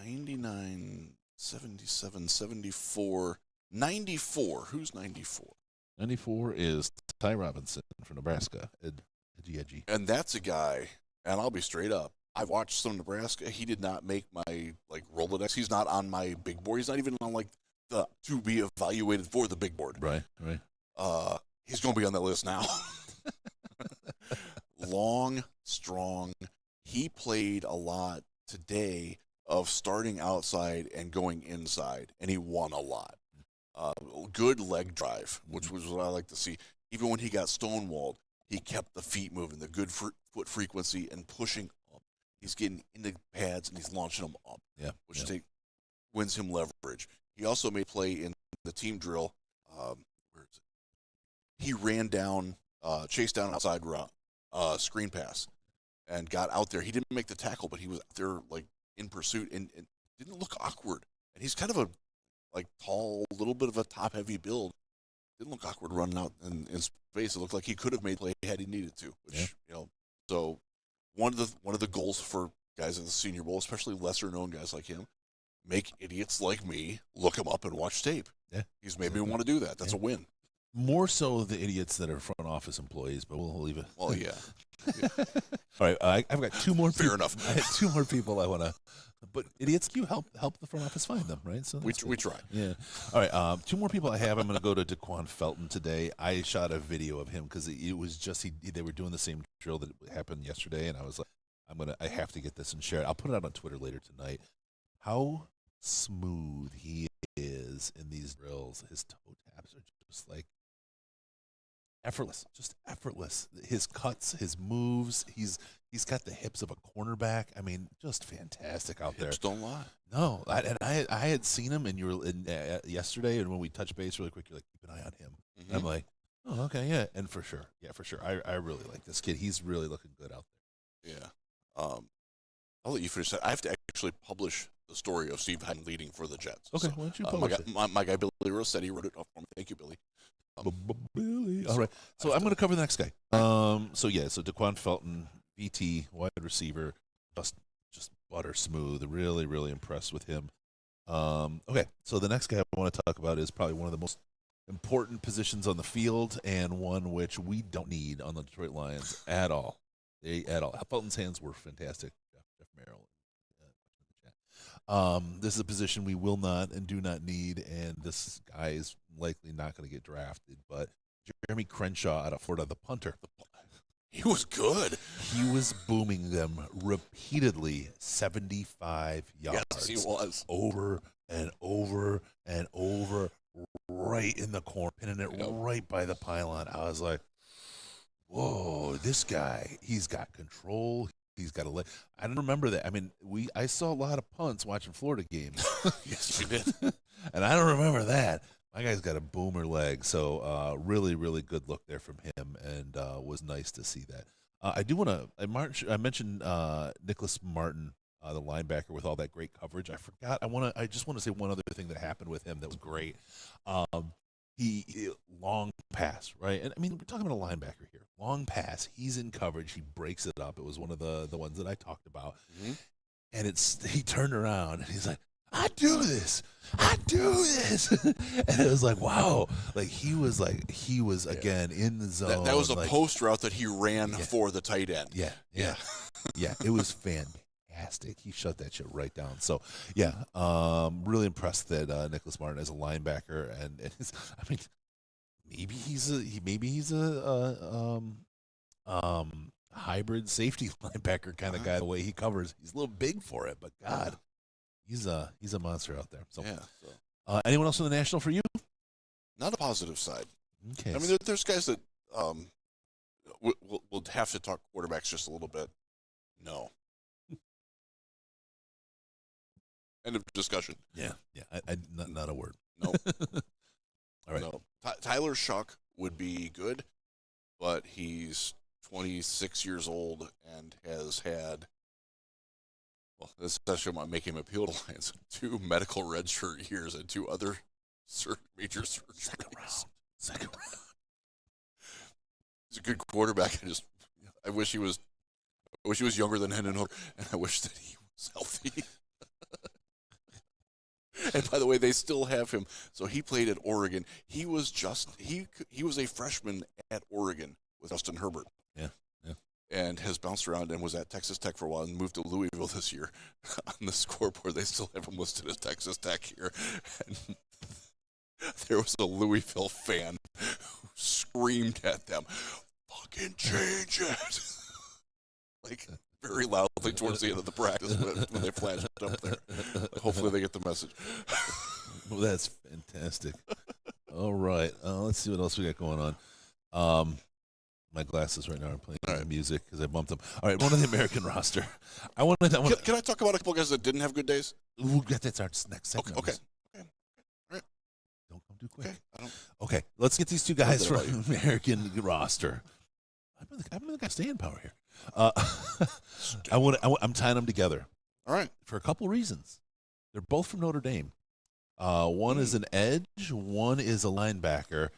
99, 77, 74, 94. Who's 94? 94 is Ty Robinson from Nebraska. Edgy. And that's a guy, and I'll be straight up. I've watched some Nebraska. He did not make my Rolodex. He's not on my big board. He's not even on the to be evaluated for the big board. Right. He's going to be on that list now. Long, strong. He played a lot today of starting outside and going inside, and he won a lot. Good leg drive, which was what I like to see. Even when he got stonewalled, he kept the feet moving, the good foot frequency, and pushing up. He's getting into pads, and he's launching them up, which wins him leverage. He also made play in the team drill. Where is it? He ran down, chased down an outside run, screen pass, and got out there. He didn't make the tackle, but he was out there in pursuit and didn't look awkward. And he's kind of a tall, little bit of a top-heavy build. Didn't look awkward running out in space. It looked like he could have made play had he needed to. Which so one of the goals for guys at the Senior Bowl, especially lesser-known guys like him, make idiots like me look him up and watch tape. Yeah, he's made me want to do that. That's a win. More so the idiots that are front office employees, but we'll leave it. Well, yeah. All right, I've got 2 more. Fair enough. I had 2 more people I want to. But idiots, you help the front office find them, right? So we try. Yeah. All right. 2 more people I have. I'm going to go to Daquan Felton today. I shot a video of him because it was just they were doing the same drill that happened yesterday, and I was like, I have to get this and share it. I'll put it out on Twitter later tonight. How smooth he is in these drills. His toe taps are just effortless, just effortless. His cuts, his moves, he's got the hips of a cornerback. I mean, just fantastic out there. Hips don't lie. No, I had seen him, and you were yesterday, and when we touched base really quick, you're like, keep an eye on him. Mm-hmm. And I'm like, oh, okay, yeah, and for sure, I really like this kid. He's really looking good out there. Yeah. I'll let you finish that. I have to actually publish the story of Steve Hyden leading for the Jets. Okay, why don't you publish it? My guy Billy Rossetti wrote it up for me. Thank you, Billy. Billy. All right. So I'm going to cover the next guy. So Daquan Felton, VT, wide receiver, just butter smooth. Really, really impressed with him. Okay. So the next guy I want to talk about is probably one of the most important positions on the field and one which we don't need on the Detroit Lions at all. At all. Felton's hands were fantastic. Jeff Merrill. This is a position we will not and do not need, and this guy is likely not going to get drafted. But Jeremy Crenshaw out of Florida, the punter. He was good. He was booming them repeatedly 75 yards. Yes, he was. Over and over and over, right in the corner, pinning it right by the pylon. I was like, whoa, this guy, he's got control. He's got a leg. I don't remember that. I mean, I saw a lot of punts watching Florida games. Yes, you did. And I don't remember that. My guy's got a boomer leg. So really, really good look there from him, and was nice to see that. I do want to, I mentioned Nicholas Martin, the linebacker, with all that great coverage. I forgot. I just want to say one other thing that happened with him that was great. He long pass, right? And I mean, we're talking about a linebacker here. Long pass. He's in coverage. He breaks it up. It was one of the ones that I talked about. Mm-hmm. And he turned around and he's like, I do this. And it was like, wow. Like he was again in the zone. That was a post route that he ran for the tight end. Yeah. Yeah. It was fantastic. He shut that shit right down. So yeah, really impressed that Nicholas Martin as a linebacker, and I mean, maybe he's a hybrid safety linebacker kind of guy. The way he covers, he's a little big for it, but God, he's a monster out there. So yeah. Anyone else in the national for you? Not a positive side. Okay. I mean, there's guys that we'll have to talk quarterbacks just a little bit. No. End of discussion. Yeah. Not a word. No. All right. No. Tyler Shuck would be good, but he's 26 years old and has had, well, this actually might make him appeal to Lions, 2 medical redshirt years and 2 other major surgeries. Second round. He's a good quarterback. I wish he was younger than Hendon Hooker, and I wish that he was healthy. And by the way, they still have him. So he played at Oregon. He was a freshman at Oregon with Justin Herbert. Yeah. And has bounced around and was at Texas Tech for a while and moved to Louisville this year. On the scoreboard, they still have him listed as Texas Tech here. And there was a Louisville fan who screamed at them, "Fucking change it!" Like, very loudly towards the end of the practice when they flashed up there. Hopefully they get the message. Well, that's fantastic. All right. Let's see what else we got going on. My glasses right now are playing music because I bumped them. All right, one of the American roster. Can I talk about a couple guys that didn't have good days? That's our next segment. Okay. All right. Don't come too quick. Okay. Okay, let's get these 2 guys from the American roster. I'm the guy staying power here. I'm tying them together. All right. For a couple reasons. They're both from Notre Dame. One is an edge. One is a linebacker.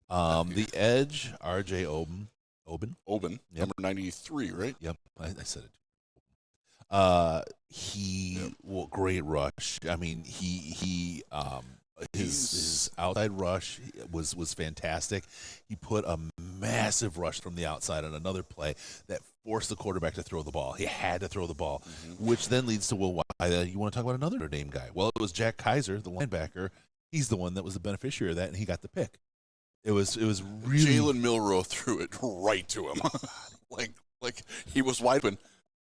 The edge, R.J. Oben. Yep. Number 93, right? Yep, I said it. Great rush. I mean, his outside rush was fantastic. He put a massive rush from the outside on another play that forced the quarterback to throw the ball. He had to throw the ball, which then leads to, why you want to talk about another Notre Dame guy? Well, it was Jack Kaiser, the linebacker. He's the one that was the beneficiary of that, and he got the pick. It was really, Jalen Milroe threw it right to him, like he was wide open.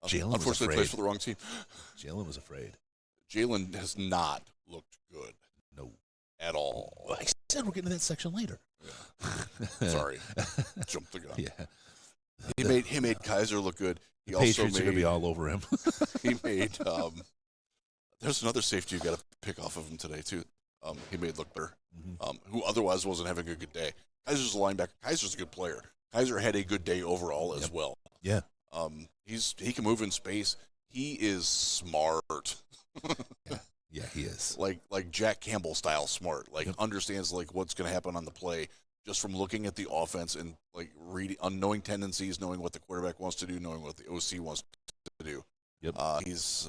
Jalen unfortunately plays for the wrong team. Jalen was afraid. Jalen has not looked good. No, at all. Well, I said we're getting to that section later. Yeah. Sorry, jumped the gun. Yeah, he made Kaiser look good. The Patriots are gonna be all over him. He made. There's another safety you got to pick off of him today too. He made look better. Who otherwise wasn't having a good day. Kaiser's a linebacker. Kaiser's a good player. Kaiser had a good day overall as well. Yeah. He can move in space. He is smart. Yeah, he is. Like Jack Campbell style smart. Understands what's going to happen on the play just from looking at the offense and reading, knowing tendencies, knowing what the quarterback wants to do, knowing what the OC wants to do. Yep. He's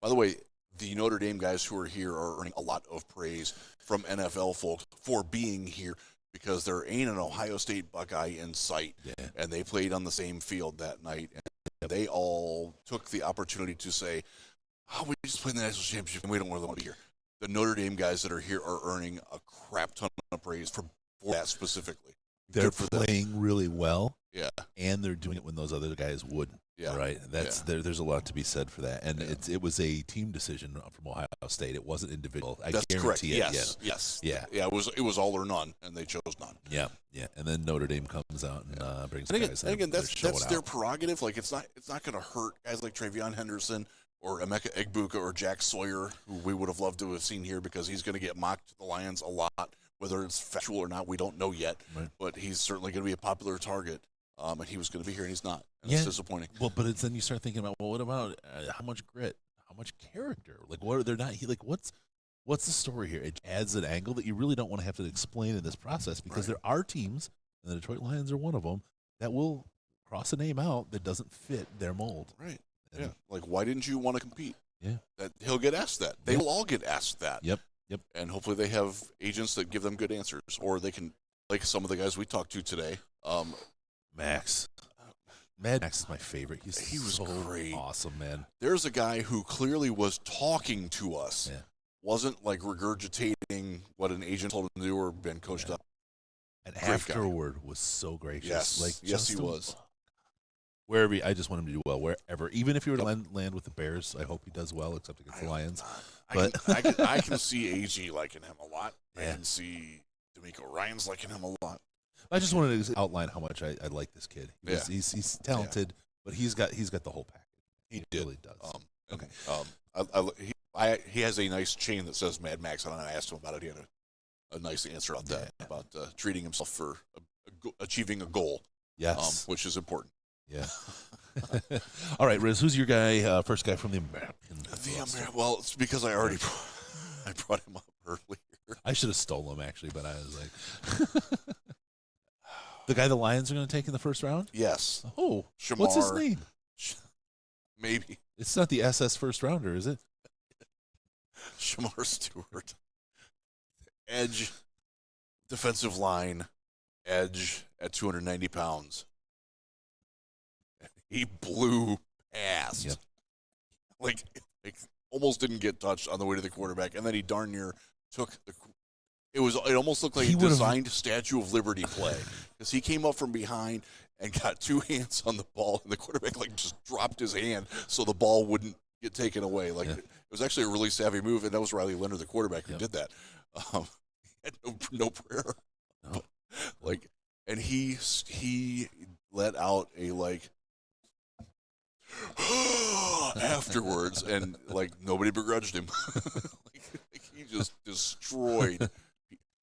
by the way, the Notre Dame guys who are here are earning a lot of praise from NFL folks for being here because there ain't an Ohio State Buckeye in sight. Yeah. And they played on the same field that night. And they all took the opportunity to say, oh, we just played in the national championship and we don't really want to be here. The Notre Dame guys that are here are earning a crap ton of praise for that specifically. They're playing really well. Yeah. And they're doing it when those other guys wouldn't. Yeah. Right. There's a lot to be said for that. And it was a team decision from Ohio State. It wasn't individual. That's correct. It. Yes. Yeah. Yes. Yeah. Yeah. It was all or none, and they chose none. Yeah. Yeah. And then Notre Dame comes out and brings and guys. And again, that's their out. prerogative. Like it's not going to hurt guys like Travion Henderson or Emeka Egbuka or Jack Sawyer, who we would have loved to have seen here because he's going to get mocked to the Lions a lot. Whether it's factual or not, we don't know yet. Right. But he's certainly going to be a popular target. And he was going to be here, and he's not. And it's disappointing. Well, but then you start thinking about, well, what about how much grit, how much character? Like, what are they're not? What's the story here? It adds an angle that you really don't want to have to explain in this process because there are teams, and the Detroit Lions are one of them, that will cross a name out that doesn't fit their mold. Right. And like, why didn't you want to compete? Yeah. That he'll get asked that. They will all get asked that. Yep. And hopefully they have agents that give them good answers, or they can, like some of the guys we talked to today. Max. Mad Max is my favorite. He was so great. Awesome, man. There's a guy who clearly was talking to us. Yeah. Wasn't like regurgitating what an agent told him to do or been coached up. And afterward was so gracious. Yes. Yes, he was. Wherever I just want him to do well, wherever. Even if he were to land with the Bears, I hope he does well, except against the Lions. I can see AG liking him a lot. Yeah. I can see D'Amico Ryans liking him a lot. I just wanted to outline how much I like this kid. He's talented, but he's got the whole package. He really does. Okay. He has a nice chain that says Mad Max, and I asked him about it. He had a nice answer on that about treating himself for achieving a goal. Yes, which is important. Yeah. All right, Riz, who's your guy? First guy from the American. Well, it's because I already brought him up earlier. I should have stolen him actually, but I was like, the guy the Lions are going to take in the first round. Yes. Oh, Shamar, what's his name? Maybe it's not the SS first rounder, is it? Shamar Stewart. Edge, defensive line, edge at 290 pounds. He blew past. Yep. Like almost didn't get touched on the way to the quarterback, and then he darn near took the. It almost looked like a designed Statue of Liberty play because he came up from behind and got two hands on the ball, and the quarterback just dropped his hand so the ball wouldn't get taken away. It was actually a really savvy move, and that was Riley Leonard, the quarterback, who did that. He had no prayer. No. And he let out a afterwards, and nobody begrudged him. He just destroyed.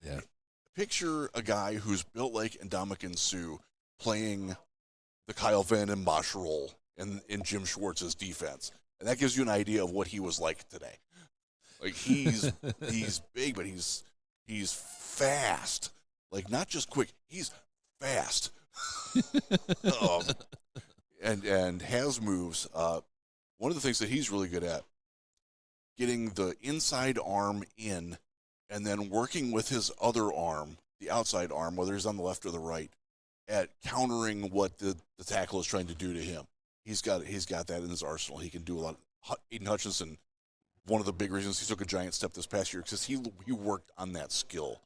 Yeah. Picture a guy who's built like Ndamukong Suh playing the Kyle Vanden Bosch role in Jim Schwartz's defense, and that gives you an idea of what he was like today. He's big, but he's fast. Not just quick, he's fast. And has moves. One of the things that he's really good at, getting the inside arm in and then working with his other arm, the outside arm, whether he's on the left or the right, at countering what the tackle is trying to do to him. He's got that in his arsenal. He can do a lot. Aiden Hutchinson, one of the big reasons he took a giant step this past year, because he worked on that skill,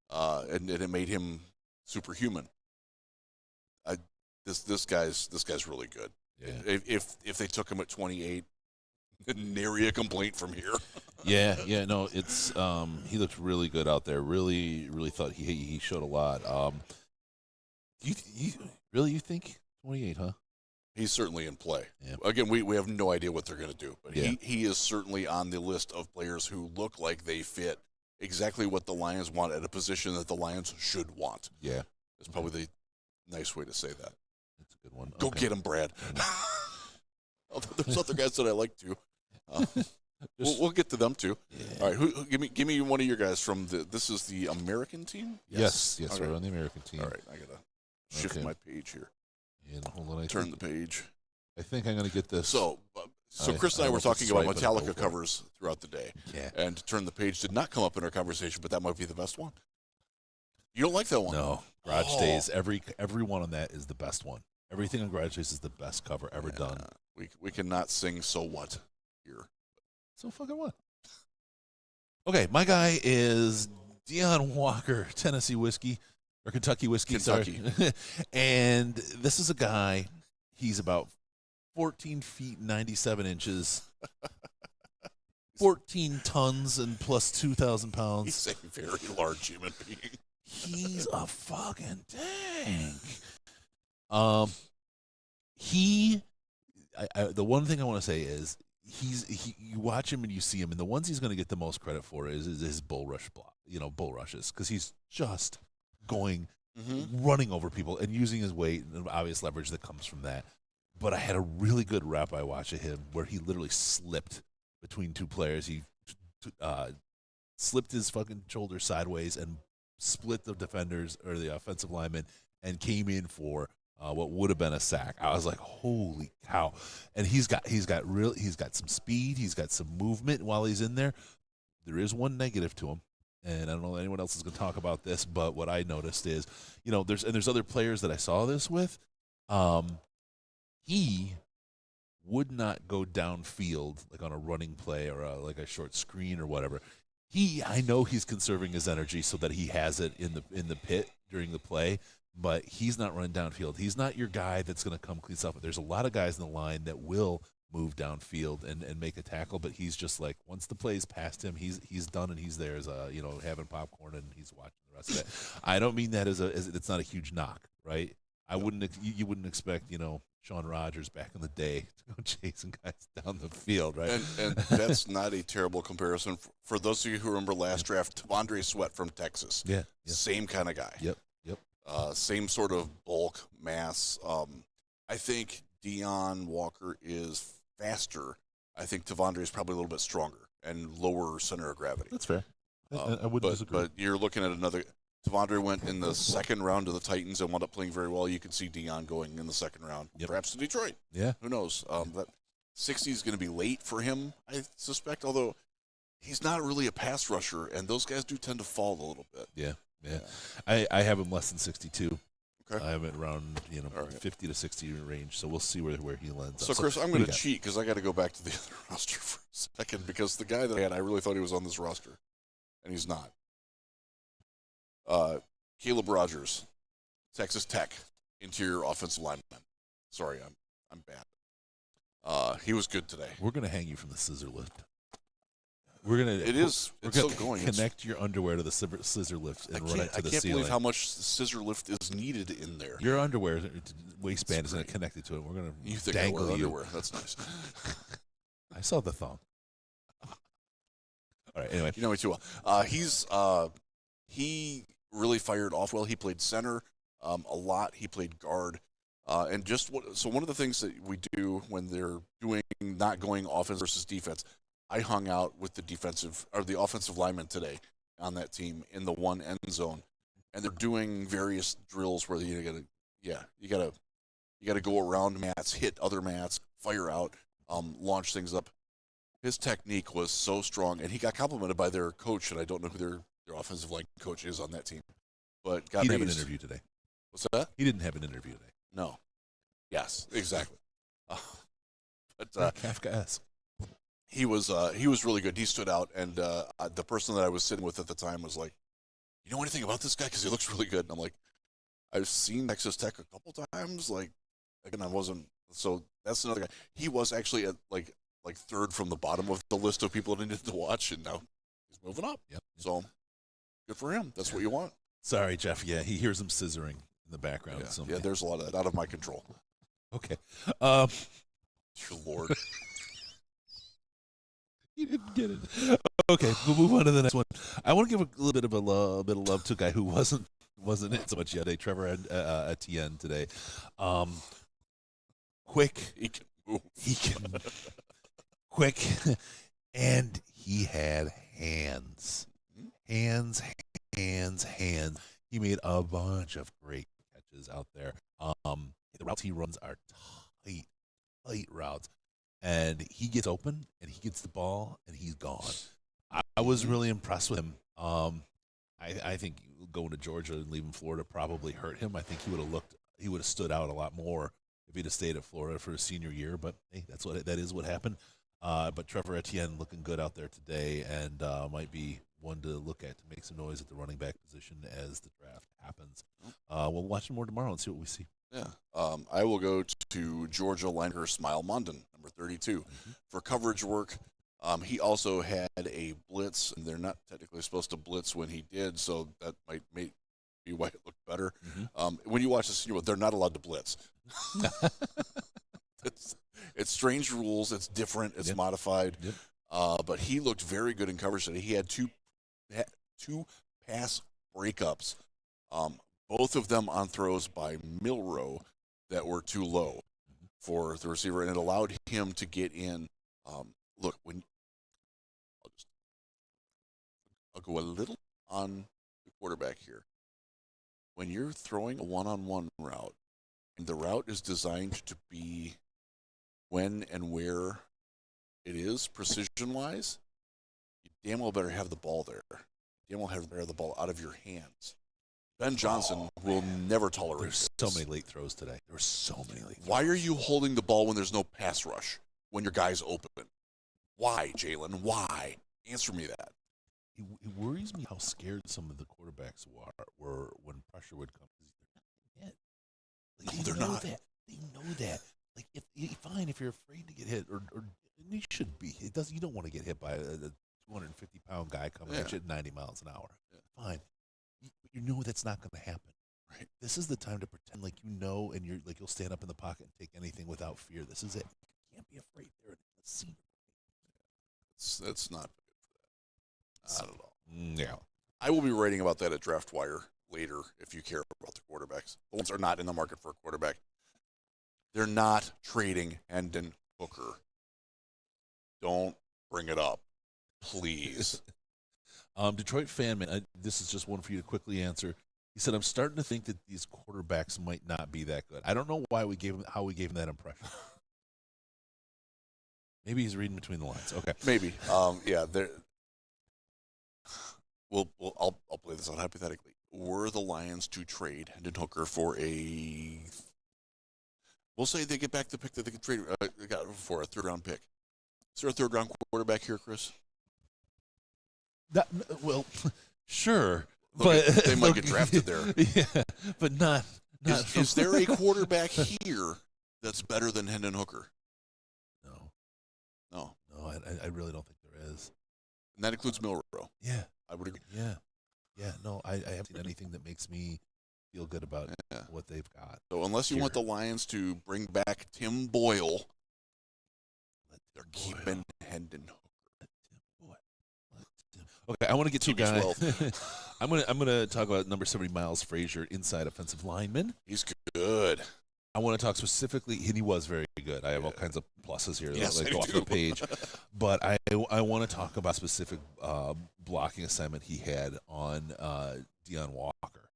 and it made him superhuman. This guy's really good. Yeah. If they took him at 28, nary a complaint from here. No, it's he looked really good out there. Really thought he showed a lot. You think 28, huh? He's certainly in play. Yeah. Again, we have no idea what they're going to do, but he is certainly on the list of players who look like they fit exactly what the Lions want at a position that the Lions should want. Yeah, it's probably the nice way to say that. That's a good one. Go get him, Brad. There's other guys that I like too. We'll get to them too. Yeah. All right, give me one of your guys from this is the American team. Yes, okay. We're on the American team. All right, I gotta shift my page here. And hold on, turn the page. I think I'm gonna get this. So So Chris and I were talking about Metallica Go covers throughout the day. Yeah. And Turn the Page did not come up in our conversation, but that might be the best one. You don't like that one? No. Garage Days, every one on that is the best one. Everything on Garage Days is the best cover ever done. We cannot sing So What here. So fucking what? Okay, my guy is Dion Walker, Tennessee whiskey, or Kentucky whiskey, Kentucky. sorry. And this is a guy, he's about 14 feet 97 inches, 14 tons and plus 2,000 pounds. He's a very large human being. He's a fucking tank. The one thing I want to say is you watch him and you see him, and the ones he's going to get the most credit for is his bull rushes, because he's just going, running over people and using his weight and the obvious leverage that comes from that. But I had a really good wrap I watched of him where he literally slipped between two players. He slipped his fucking shoulder sideways and split the defenders or the offensive linemen and came in for what would have been a sack. I was like, holy cow. And he's got some speed, he's got some movement while he's in there. There is one negative to him, and I don't know if anyone else is going to talk about this, but what I noticed is, there's other players that I saw this with. He would not go downfield like on a running play or like a short screen or whatever. I know he's conserving his energy so that he has it in the pit during the play, but he's not running downfield. He's not your guy that's going to come clean stuff. There's a lot of guys in the line that will move downfield and make a tackle, but he's just like, once the play's past him, he's done and he's there as having popcorn and he's watching the rest of it. I don't mean that as it's not a huge knock, right? You wouldn't expect, Sean Rogers back in the day to go chasing guys down the field, right? And that's not a terrible comparison. For those of you who remember last draft, T'Vondre Sweat from Texas. Yeah. Same kind of guy. Yep. Same sort of bulk, mass. I think Dion Walker is faster. I think T'Vondre is probably a little bit stronger and lower center of gravity. That's fair. I wouldn't disagree. But you're looking at another. T'Vondre went in the second round to the Titans and wound up playing very well. You can see Dion going in the second round, perhaps to Detroit. Yeah. Who knows? That 60 is going to be late for him, I suspect, although he's not really a pass rusher, and those guys do tend to fall a little bit. Yeah. I have him less than 62. Okay. I have it around right. 50 to 60 range, so we'll see where he lands. So, Chris, I'm going to cheat because I got to go back to the other roster for a second, because the guy that I had, I really thought he was on this roster, and he's not. Caleb Rogers, Texas Tech, interior offensive lineman. Sorry, I'm bad. He was good today. We're gonna hang you from the scissor lift. We're still going. Connect your underwear to the scissor lift and run it to the ceiling. I can't believe how much scissor lift is needed in there. Your underwear waistband is going to connect it to it. We're going to dangle you. Underwear. That's nice. I saw the thong. All right. Anyway, you know me too well. He really fired off well. He played center a lot. He played guard. And so one of the things that we do when they're not going offense versus defense, I hung out with the offensive linemen today on that team in the one end zone, and they're doing various drills where you gotta go around mats, hit other mats, fire out, launch things up. His technique was so strong, and he got complimented by their coach, and I don't know who their offensive line coach is on that team. But he didn't have an interview today. What's that? He didn't have an interview today. No. Yes, exactly. But Kafka-esque. He was really good. He stood out, and the person that I was sitting with at the time was like, "You know anything about this guy? Because he looks really good." And I'm like, "I've seen Texas Tech a couple times. Like, again, I wasn't." So that's another guy. He was actually at like third from the bottom of the list of people that I needed to watch, and now he's moving up. Yep. So good for him. That's what you want. Sorry, Jeff. Yeah, he hears him scissoring in the background. Yeah, there's a lot of that out of my control. Okay. Dear Lord. You didn't get it. Okay, we'll move on to the next one. I want to give a little bit of love to a guy who wasn't in so much yet. Trevor Etienne today. Quick. He can quick, and he had hands. He made a bunch of great catches out there. The routes he runs are tight routes. and he gets open and he gets the ball and he's gone. I was really impressed with him. I think going to Georgia and leaving Florida probably hurt him. I think he would have stood out a lot more if he'd have stayed at Florida for his senior year. But hey, that is what happened. But Trevor Etienne looking good out there today, and might be one to look at to make some noise at the running back position as the draft happens. We'll watch him more tomorrow and see what we see. Yeah. I will go to Georgia linebacker Smile Mondon, number 32, for coverage work. He also had a blitz, and they're not technically supposed to blitz when he did, so that might be why it looked better. When you watch the senior, they're not allowed to blitz. It's strange rules. It's different. It's modified. But he looked very good in coverage today. He had two pass breakups, both of them on throws by Milrow that were too low for the receiver, and it allowed him to get in. Look, I'll go a little on the quarterback here. When you're throwing a one-on-one route, and the route is designed to be when and where it is, precision-wise, you damn well better have the ball there. You damn well have the ball out of your hands. Ben Johnson will never tolerate There's this. so many late throws today. There were so many late throws. Why are you holding the ball when there's no pass rush, when your guy's open? Why, Jalen? Why? Answer me that. It worries me how scared some of the quarterbacks were when pressure would come. No, they're not. They know that. Like, if you're afraid to get hit, or you should be. You don't want to get hit by a 250-pound guy coming at you at 90 miles an hour. Fine. You know that's not going to happen. Right. This is the time to pretend like you know, and you'll stand up in the pocket and take anything without fear. This is it. You can't be afraid. They're in the scene. That's not good for that. Not at all. Yeah. I will be writing about that at Draft Wire later if you care about the quarterbacks. The ones are not in the market for a quarterback. They're not trading Hendon Hooker. Don't bring it up, please. Detroit Fanman, this is just one for you to quickly answer. He said, I'm starting to think that these quarterbacks might not be that good. I don't know how we gave him that impression. Maybe he's reading between the lines. Okay. Maybe. Yeah. I'll play this out hypothetically. Were the Lions to trade Hendon Hooker for we'll say they get back the pick that they could trade for a third-round pick. Is there a third-round quarterback here, Chris? Well, sure. But they might get drafted there. Yeah, but not is there a quarterback here that's better than Hendon Hooker? No, I really don't think there is. And that includes Milrow. Yeah. I would agree. Yeah, no, I haven't seen anything that makes me feel good about what they've got. So unless you want the Lions to bring back Tim Boyle, they're keeping Hendon Hooker. Okay, I want to get to a guy. I'm gonna talk about number 70, Miles Frazier, inside offensive lineman. He's good. I want to talk specifically, and he was very good. I have all kinds of pluses here that go off the page. But I want to talk about specific blocking assignment he had on Deion Walker.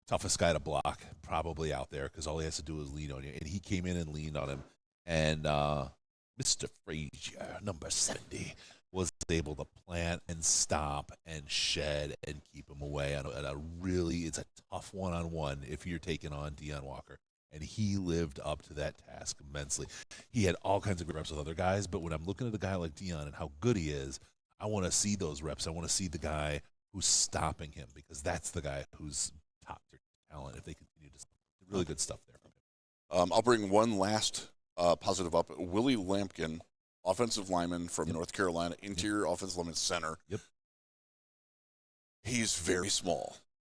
Toughest guy to block probably out there because all he has to do is lean on you. And he came in and leaned on him. And Mr. Frazier, number 70, was able to plant and stop and shed and keep him away. It's a tough one-on-one if you're taking on Deion Walker. And he lived up to that task immensely. He had all kinds of good reps with other guys, but when I'm looking at a guy like Deion and how good he is, I want to see those reps. I want to see the guy who's stopping him because that's the guy who's top tier talent if they continue to really good stuff there. I'll bring one last positive up. Willie Lampkin, offensive lineman from North Carolina, interior offensive lineman center. Yep. He's very small.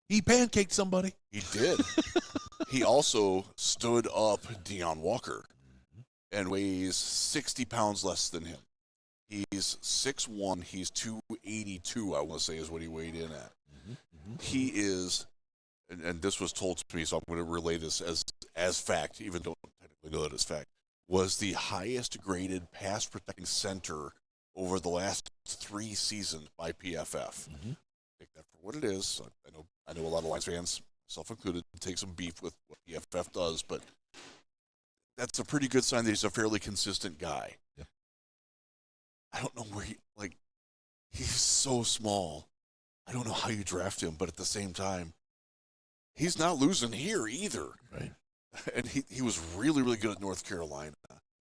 He pancaked somebody. He did. He also stood up Deion Walker and weighs 60 pounds less than him. He's 6'1". He's 282, I want to say, is what he weighed in at. He is, and this was told to me, so I'm going to relay this as fact, even though I don't technically know that as fact, was the highest graded pass protecting center over the last 3 seasons by PFF. Take that for what it is. I know a lot of Lions fans, self included, take some beef with what PFF does, but that's a pretty good sign that he's a fairly consistent guy. Yeah. I don't know where he's so small. I don't know how you draft him, but at the same time, he's not losing here either. Right. And he was really, really good at North Carolina.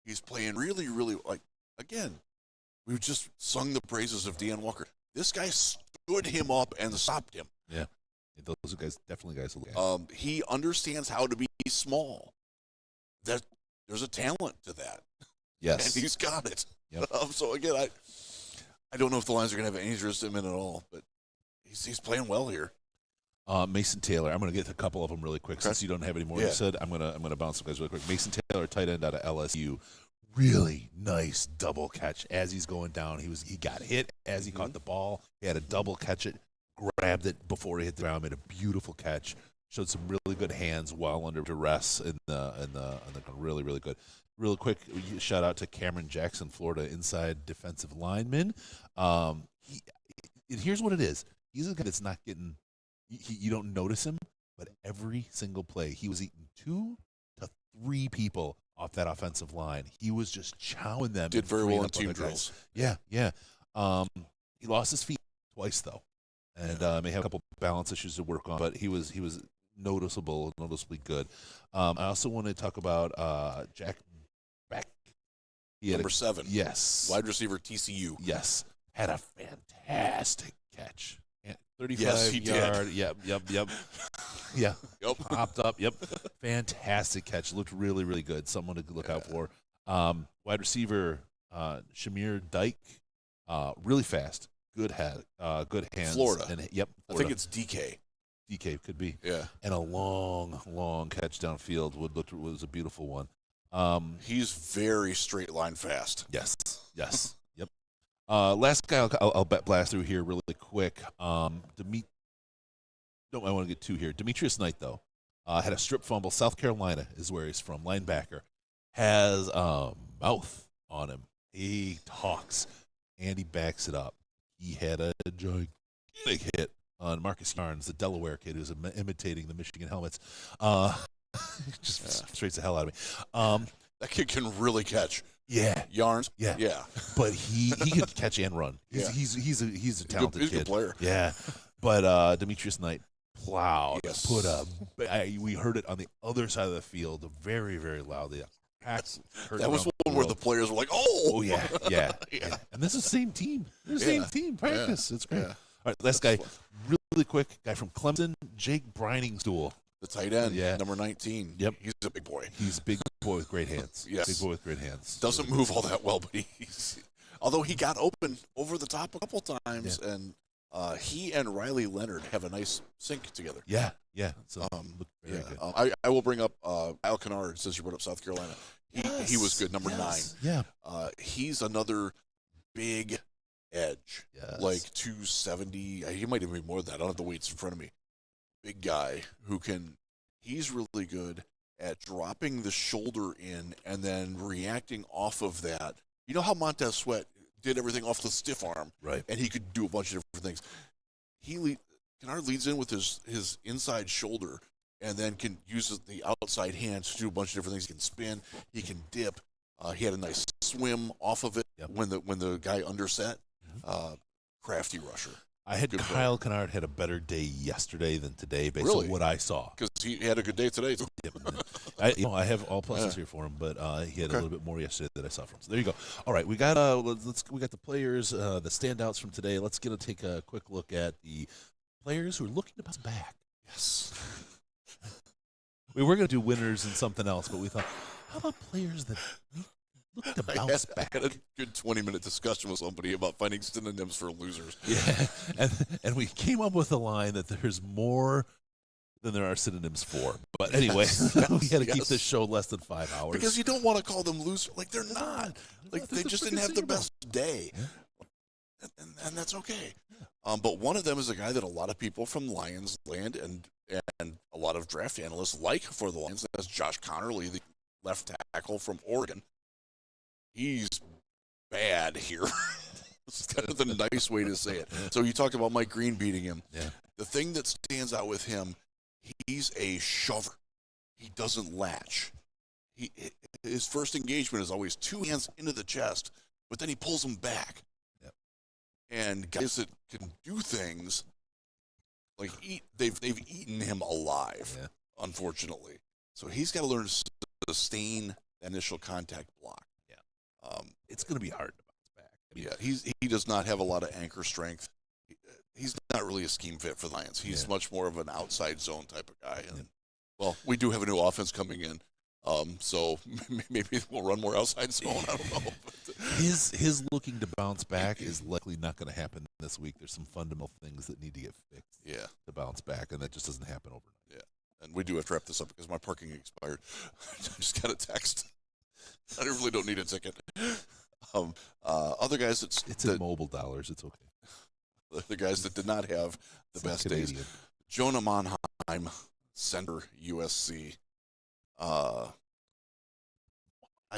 He's playing really, really, again, we've just sung the praises of Deanne Walker. This guy stood him up and stopped him. Yeah. Those are definitely guys to look at. He understands how to be small. There's a talent to that. Yes. And he's got it. Yep. So, again, I don't know if the Lions are going to have any interest in him at all, but he's playing well here. Mason Taylor. I'm going to get a couple of them really quick since you don't have any more. You said I'm going to bounce some guys really quick. Mason Taylor, tight end out of LSU. Really nice double catch as he's going down. He got hit as he caught the ball. He had a double catch it, grabbed it before he hit the ground, made a beautiful catch. Showed some really good hands while under duress and really, really good. Real quick, shout out to Cameron Jackson, Florida inside defensive lineman. Here's what it is. He's a guy that's not getting. You don't notice him, but every single play, he was eating 2 to 3 people off that offensive line. He was just chowing them. Did very well in team drills. Yeah. He lost his feet twice though, and may have a couple balance issues to work on. But he was noticeably good. I also want to talk about Jack Beck. Number 7. Yes. Wide receiver, TCU. Yes. Had a fantastic catch. 35 yes, he yard. Did. Yep. Yeah. Yep. Popped up. Yep. Fantastic catch. Looked really, really good. Someone to look out for. Wide receiver, Shamir Dyke. Really fast. Good head. Good hands. Florida. And, Florida. I think it's DK. DK could be. Yeah. And a long catch downfield was a beautiful one. He's very straight line fast. Yes. Yep. Last guy I'll blast through here really quick. I want to get 2 here. Demetrius Knight, though, had a strip fumble. South Carolina is where he's from. Linebacker. Has mouth on him. He talks, and he backs it up. He had a gigantic hit on Marcus Yarns, the Delaware kid who's imitating the Michigan helmets. Just frustrates the hell out of me. That kid can really catch. Yeah. Yarns. Yeah. But he can catch and run. He's a talented he's kid. a good player. Yeah. But Demetrius Knight plowed. Yes. We heard it on the other side of the field very, very loudly. That was one where the players were like, "Oh, yeah." And this is the same team. Same team practice. It's great. Yeah. All right, last guy, really quick, guy from Clemson, Jake Briningstool. The tight end, number 19. Yep. He's a big boy. He's a big boy with great hands. Yes. Big boy with great hands. Doesn't move all that well, but although he got open over the top a couple times, and he and Riley Leonard have a nice sync together. Yeah. So, very good. I will bring up Al Kennard, since you brought up South Carolina. He was good, number 9. Yeah. He's another big edge, Yes. like 270. He might even be more than that. I don't have the weights in front of me. Big guy he's really good at dropping the shoulder in and then reacting off of that. You know how Montez Sweat did everything off the stiff arm, Right? And he could do a bunch of different things. Kennard leads in with his inside shoulder and then can use the outside hand to do a bunch of different things. He can spin, he can dip. He had a nice swim off of it when the guy underset. Crafty rusher. I had Kyle Kennard had a better day yesterday than today based on what I saw. Because he had a good day today. I have all pluses here for him, but he had a little bit more yesterday that I saw from him. So there you go. All right, we got we got the players, the standouts from today. Let's take a quick look at the players who are looking to bounce back. Yes. We were going to do winners and something else, but we thought, how about players that look to bounce back? I had a good 20-minute discussion with somebody about finding synonyms for losers. Yeah, and we came up with a line that there's more than there are synonyms for. But anyway, we had to keep this show less than 5 hours. Because you don't want to call them losers. Like, they're not. Like, they just didn't have the best day. Yeah. And that's okay. But one of them is a guy that a lot of people from Lions land and a lot of draft analysts like for the Lions. That's Josh Connerly, the left tackle from Oregon. He's bad here. It's kind of the nice way to say it. So you talked about Mike Green beating him. Yeah. The thing that stands out with him, he's a shover. He doesn't latch. his first engagement is always 2 hands into the chest, but then he pulls them back. Yep. And guys that can do things like they've eaten him alive, unfortunately. So he's got to learn to sustain the initial contact block. Yeah. It's going to be hard to bounce back. I mean, he does not have a lot of anchor strength. He's not really a scheme fit for the Lions. He's much more of an outside zone type of guy. And, well, we do have a new offense coming in, so maybe we'll run more outside zone. I don't know. His looking to bounce back is likely not going to happen this week. There's some fundamental things that need to get fixed to bounce back, and that just doesn't happen overnight. Yeah, and we do have to wrap this up because my parking expired. I just got a text. I really don't need a ticket. Other guys it's in mobile dollars. It's okay. The guys that did not have the best days. Jonah Monheim, center, USC. I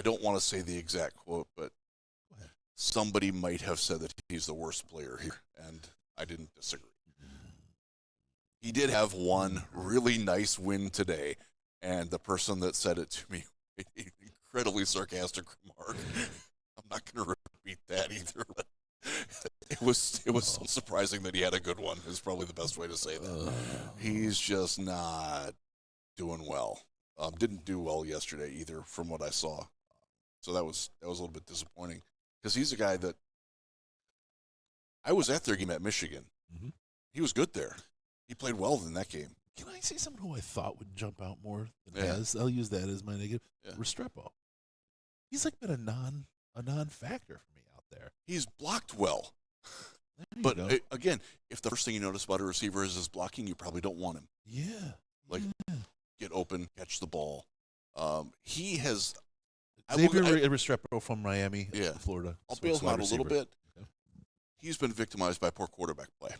don't want to say the exact quote, but somebody might have said that he's the worst player here, and I didn't disagree. He did have one really nice win today, and the person that said it to me made an incredibly sarcastic remark. I'm not going to repeat that either, but it was so surprising that he had a good one is probably the best way to say that. He's just not doing well. Didn't do well yesterday either from what I saw. So that was a little bit disappointing because he's a guy that I was at their game at Michigan. Mm-hmm. He was good there. He played well in that game. Can I say someone who I thought would jump out more than has? I'll use that as my negative. Yeah. Restrepo. He's like been a non-factor for me out there. He's blocked well. But again, if the first thing you notice about a receiver is his blocking, you probably don't want him. Yeah. Get open, catch the ball. He has Xavier Restrepo from Miami, Florida. I'll bail him out a little bit. Yeah. He's been victimized by poor quarterback play.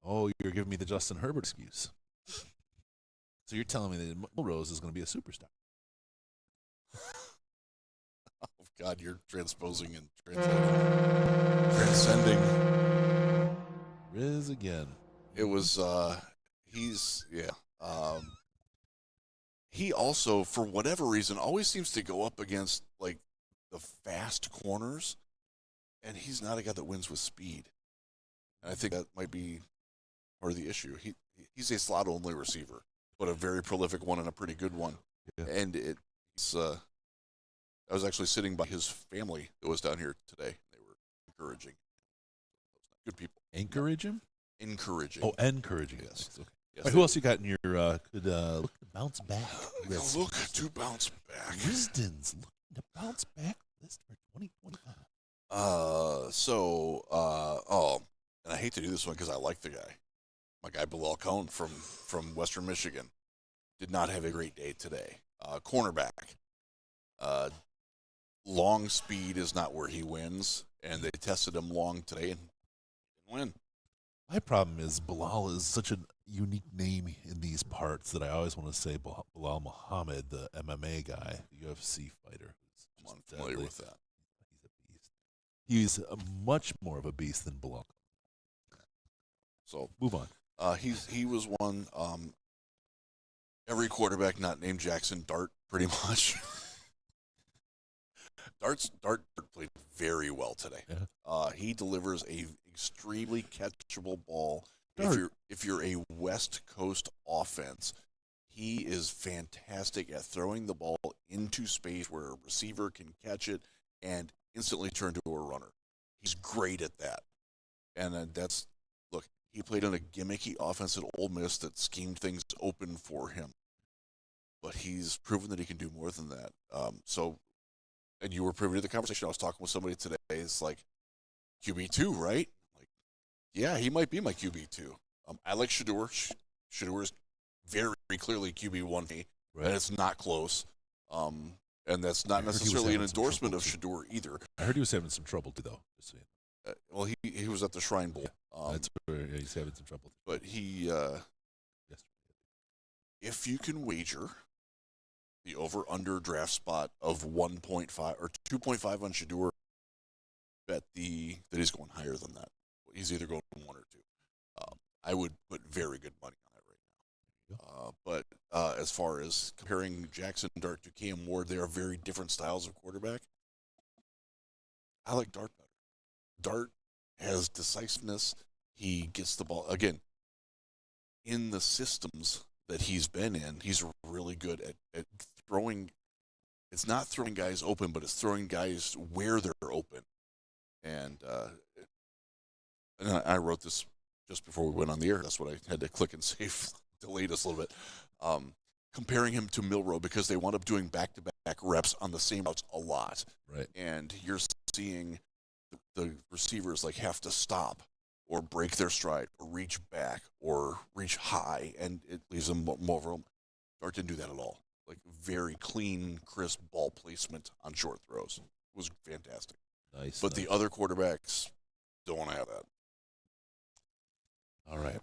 Oh, you're giving me the Justin Herbert excuse. So you're telling me that Rose is going to be a superstar. Oh, God, you're transposing and transcending. Riz again. It was, he also, for whatever reason, always seems to go up against, like, the fast corners, and he's not a guy that wins with speed. And I think that might be part of the issue. He's a slot-only receiver, but a very prolific one and a pretty good one. Yeah. And it's I was actually sitting by his family that was down here today. They were encouraging. Good people. Encourage him? Encouraging. Oh, encouraging. Yes. Okay. Yes, right, who else you got in your good look to bounce back list? Look to bounce back. Wisden's looking to bounce back list for 2025. And I hate to do this one because I like the guy. My guy Bilal Cohn from Western Michigan did not have a great day today. Cornerback. Long speed is not where he wins, and they tested him long today and didn't win. My problem is Bilal is such a unique name in these parts that I always want to say Bilal Muhammad, the MMA guy, the UFC fighter. I'm unfamiliar with that. He's a beast. He's much more of a beast than Bilal. So move on. He was one. Every quarterback not named Jackson Dart, pretty much. Dart played very well today. Yeah. He delivers a extremely catchable ball. If you're a West Coast offense, he is fantastic at throwing the ball into space where a receiver can catch it and instantly turn to a runner. He's great at that. And look, he played on a gimmicky offense at Ole Miss that schemed things open for him. But he's proven that he can do more than that. And you were privy to the conversation. I was talking with somebody today. It's like, QB2, right? Like, yeah, he might be my QB2. I like Shedeur. Shedeur is very clearly QB1, right. And it's not close. And that's not necessarily an endorsement of Shedeur either. I heard he was having some trouble too, though. Just saying. Well, he was at the Shrine Bowl. That's where he's having some trouble. But if you can wager the over-under draft spot of 1.5 or 2.5 on Shedeur, bet that he's going higher than that. He's either going 1 or 2. I would put very good money on that right But as far as comparing Jackson Dart to Cam Ward, they are very different styles of quarterback. I like Dart better. Dart has decisiveness. He gets the ball. Again, in the systems that he's been in, he's really good at throwing. It's not throwing guys open, but it's throwing guys where they're open. And I wrote this just before we went on the air. That's what I had to click and save. Delayed us a little bit. Comparing him to Milroe because they wound up doing back-to-back reps on the same routes a lot. Right. And you're seeing the receivers like have to stop or break their stride or reach back or reach high, and it leaves them more room. Dart didn't do that at all. Like very clean, crisp ball placement on short throws. It was fantastic. Nice. But the other quarterbacks don't want to have that. All right.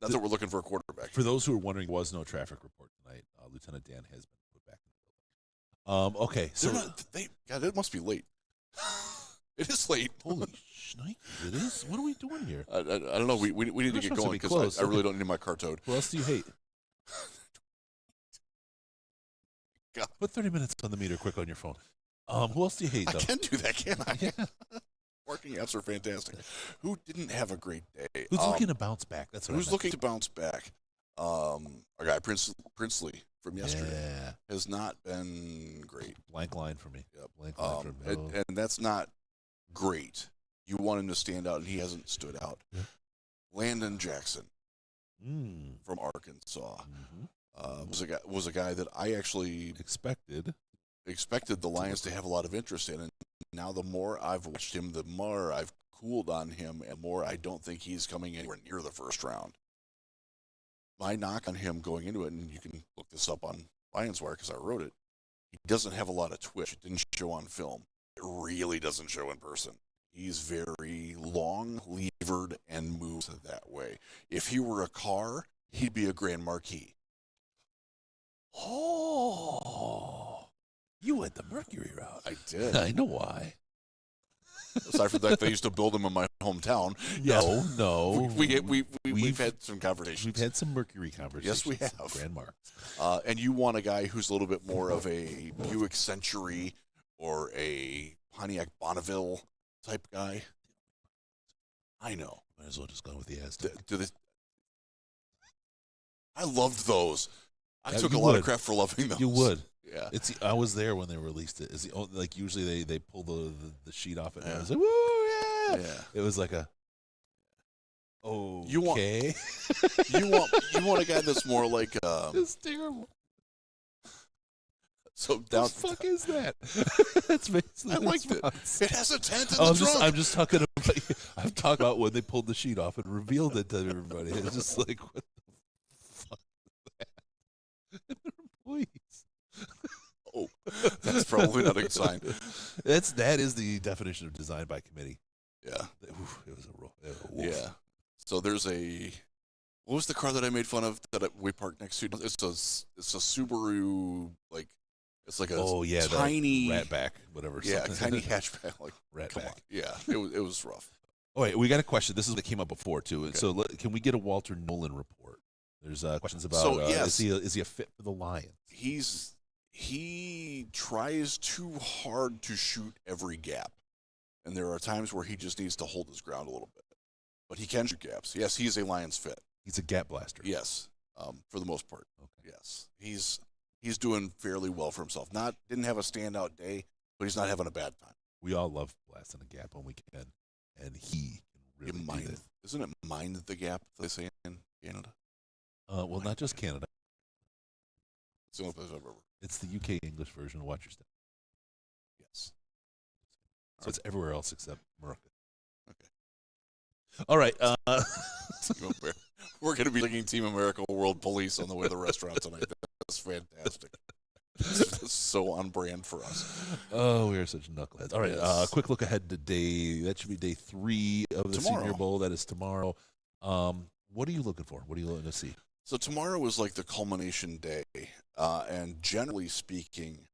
Not that we're looking for a quarterback. For those who are wondering, there was no traffic report tonight. Lieutenant Dan has been put back in the building. Okay, so God, it must be late. It is late. Holy shnikes, it is? What are we doing here? I don't know. We need to get going because I really don't need my car towed. Who else do you hate? God. Put 30 minutes on the meter quick on your phone. Who else do you hate, though? I can do that, can't I? Yeah. Parking apps are fantastic. Who didn't have a great day? Who's looking to bounce back? That's what who's looking to bounce back? Our guy Princely from yesterday has not been great. Blank line for me. Yep. Blank line for me. And that's not great. You want him to stand out, and he hasn't stood out. Yeah. Landon Jackson from Arkansas was a guy that I actually expected the Lions to have a lot of interest in, and now the more I've watched him, the more I've cooled on him, and more I don't think he's coming anywhere near the first round. My knock on him going into it, and you can look this up on Lions Wire because I wrote it, he doesn't have a lot of twitch. It didn't show on film. It really doesn't show in person. He's very long, levered, and moves that way. If he were a car, he'd be a Grand Marquis. Oh, you went the Mercury route. I did. I know why. Aside from that, they used to build them in my hometown. No. We've had some conversations. We've had some Mercury conversations. Yes, we have. Grand Marks. And you want a guy who's a little bit more of a Buick Century or a Pontiac Bonneville type guy. I know. Might as well just go with the Aztec. I loved those. I took a lot of crap for loving those. You would. Yeah. I was there when they released it. Usually they pull the sheet off it. And I was like, woo, yeah. It was like a okay. You want a guy that's more like it's terrible. So what the fuck is that? That's basically I liked it. It has a tent in the trunk. I'm just talking about. I'm talking about when they pulled the sheet off and revealed it to everybody. It's just like, what the fuck is that? Employees. Oh, that's probably not a good sign. That is the definition of design by committee. Yeah. It was a rule. Yeah. So there's what was the car that I made fun of that we parked next to? It's a Subaru, like, it's like a tiny ratback, whatever. Yeah, tiny hatchback, like ratback. Yeah, it was rough. Oh wait, we got a question. This is what came up before too. Okay. So can we get a Walter Nolan report? There's questions about is he a fit for the Lions? He tries too hard to shoot every gap, and there are times where he just needs to hold his ground a little bit. But he can shoot gaps. Yes, he is a Lions fit. He's a gap blaster. Yes, for the most part. Okay. Yes, he's doing fairly well for himself. Didn't have a standout day, but he's not having a bad time. We all love blasting a gap when we can, and he can really do that. Isn't it mind the gap they say in Canada? Well, not just Canada. It's the only place I've ever. It's the UK English version of Watch Your Step. Yes. So it's everywhere else except America. Okay. All right. We're going to be singing Team America World Police on the way to the restaurant tonight. That's fantastic. It's so on brand for us. Oh, we are such knuckleheads. All right. Yes. Quick look ahead to that should be day 3 of the Senior Bowl. That is tomorrow. What are you looking for? What are you looking to see? So tomorrow is like the culmination day. And generally speaking,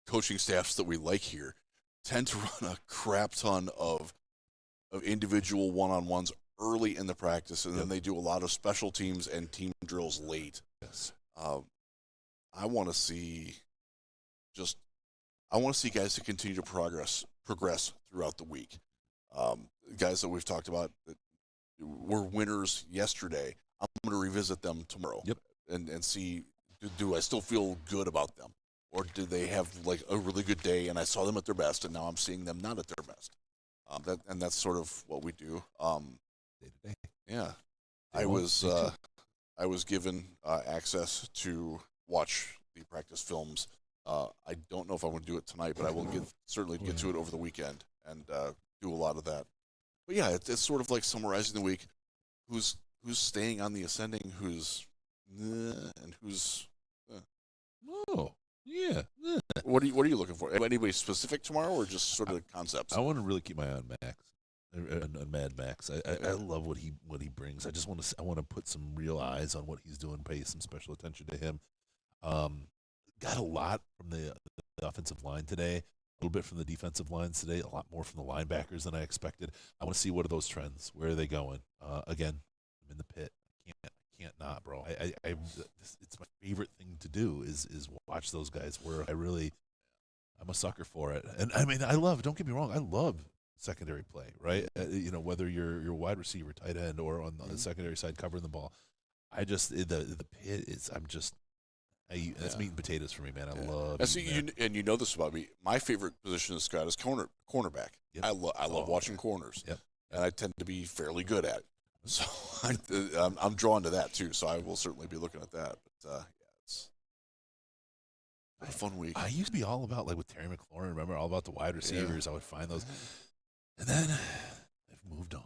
coaching staffs that we like here tend to run a crap ton of individual one-on-ones early in the practice, and then they do a lot of special teams and team drills late. Yes. I want to see guys to continue to progress throughout the week. Guys that we've talked about that were winners yesterday, I'm going to revisit them tomorrow. Yep. And see, do I still feel good about them? Or do they have like a really good day and I saw them at their best and now I'm seeing them not at their best? That's sort of what we do. Day-to-day. Yeah. I was given access to watch the practice films. I don't know if I'm going to do it tonight, but I will certainly get to it over the weekend and do a lot of that. But yeah, it's sort of like summarizing the week. Who's staying on the ascending? Who's and who's? Oh, yeah. What are you looking for? Anybody specific tomorrow, or just sort of concepts? I want to really keep my eye on Max, on Mad Max. I love what he brings. I just want to put some real eyes on what he's doing. Pay some special attention to him. Got a lot from the offensive line today, a little bit from the defensive lines today, a lot more from the linebackers than I expected. I want to see what are those trends. Where are they going? Again, I'm in the pit. I can't not, bro. It's my favorite thing to do is watch those guys work. I'm a sucker for it. And I mean, don't get me wrong, I love secondary play, right? Whether you're wide receiver, tight end, or on the secondary side covering the ball. The pit is, that's meat and potatoes for me, man. I love it. And you know this about me. My favorite position in Scott is cornerback. Yep. I love watching corners. Yep. And I tend to be fairly good at it. So I'm drawn to that too. So I will certainly be looking at that. But it's a fun week. I used to be all about, like with Terry McLaurin, remember, all about the wide receivers. I would find those. And then I've moved on.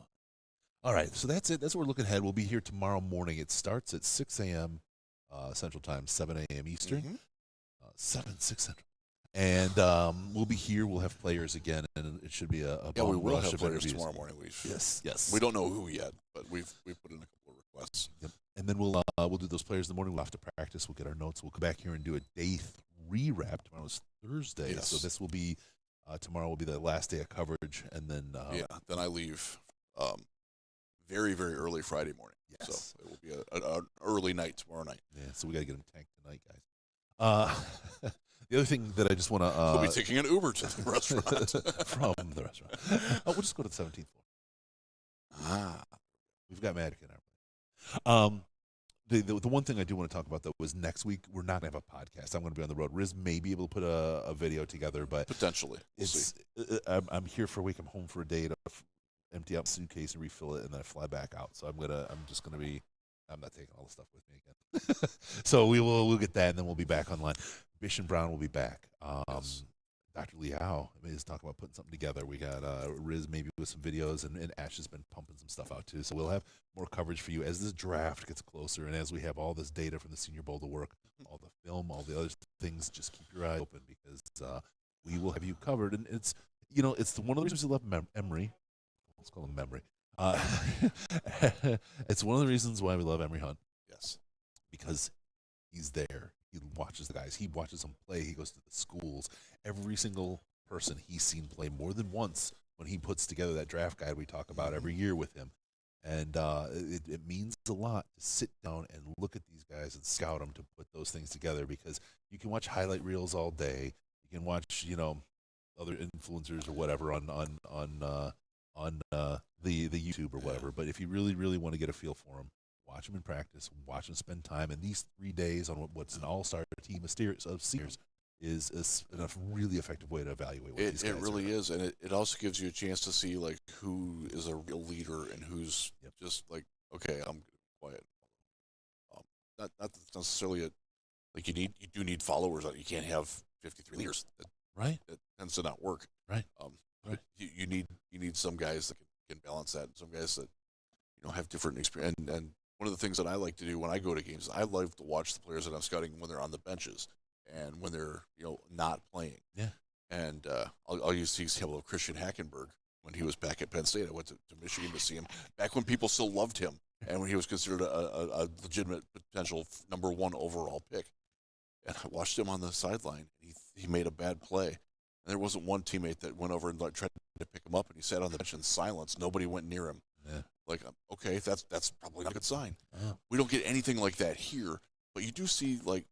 All right, so that's it. That's what we're looking ahead. We'll be here tomorrow morning. It starts at 6 a.m. Central Time, 7 a.m. Eastern, 6 Central. And we'll be here. We'll have players again, and it should be a we will have players interviews tomorrow morning. Yes. We don't know who yet, but we've put in a couple of requests. Yep. And then we'll do those players in the morning. We'll have to practice. We'll get our notes. We'll come back here and do a day 3 wrap. Tomorrow's Thursday, so this will be tomorrow will be the last day of coverage, and then then I leave very, very early Friday morning. Yes. So it will be an early night tomorrow night. Yeah, so we got to get them tanked tonight, guys. The other thing that I just want to... we'll be taking an Uber to the restaurant. From the restaurant. We'll just go to the 17th floor. We've got Magic in our place. The one thing I do want to talk about, though, is next week we're not going to have a podcast. I'm going to be on the road. Riz may be able to put a video together, but... Potentially. We'll see. I'm here for a week. I'm home for a day to empty out the suitcase and refill it, and then I fly back out. So I'm not taking all the stuff with me again. So we'll get that, and then we'll be back online. Bish and Brown will be back. Yes. Dr. Liao is talking about putting something together. We got Riz maybe with some videos, and Ash has been pumping some stuff out too. So we'll have more coverage for you as this draft gets closer, and as we have all this data from the Senior Bowl to work, all the film, all the other things. Just keep your eye open because we will have you covered. And it's one of the reasons we love Emory. Let's call him Memory. It's one of the reasons why we love Emory Hunt. Yes, because he's there. He watches the guys. He watches them play. He goes to the schools. Every single person he's seen play more than once when he puts together that draft guide we talk about every year with him. And it means a lot to sit down and look at these guys and scout them to put those things together because you can watch highlight reels all day. You can watch, other influencers or whatever on the YouTube or whatever. But if you really, really want to get a feel for them, watch them in practice, watch them spend time. And these 3 days on what's an all-star team of seniors is a really effective way to evaluate what these guys It really is, and it also gives you a chance to see like who is a real leader and who's just like, okay, I'm quiet. Not necessarily like you do need followers. You can't have 53 leaders. Right. That tends to not work. Right. Right. You need some guys that can balance that, and some guys that have different experience. And one of the things that I like to do when I go to games, I love to watch the players that I'm scouting when they're on the benches and when they're not playing. Yeah. And I'll use the example of Christian Hackenberg when he was back at Penn State. I went to Michigan to see him back when people still loved him and when he was considered a legitimate potential number 1 overall pick. And I watched him on the sideline. He made a bad play. And there wasn't one teammate that went over and tried to pick him up, and he sat on the bench in silence. Nobody went near him. Yeah. Like, okay, that's probably not a good sign. Oh. We don't get anything like that here, but you do see like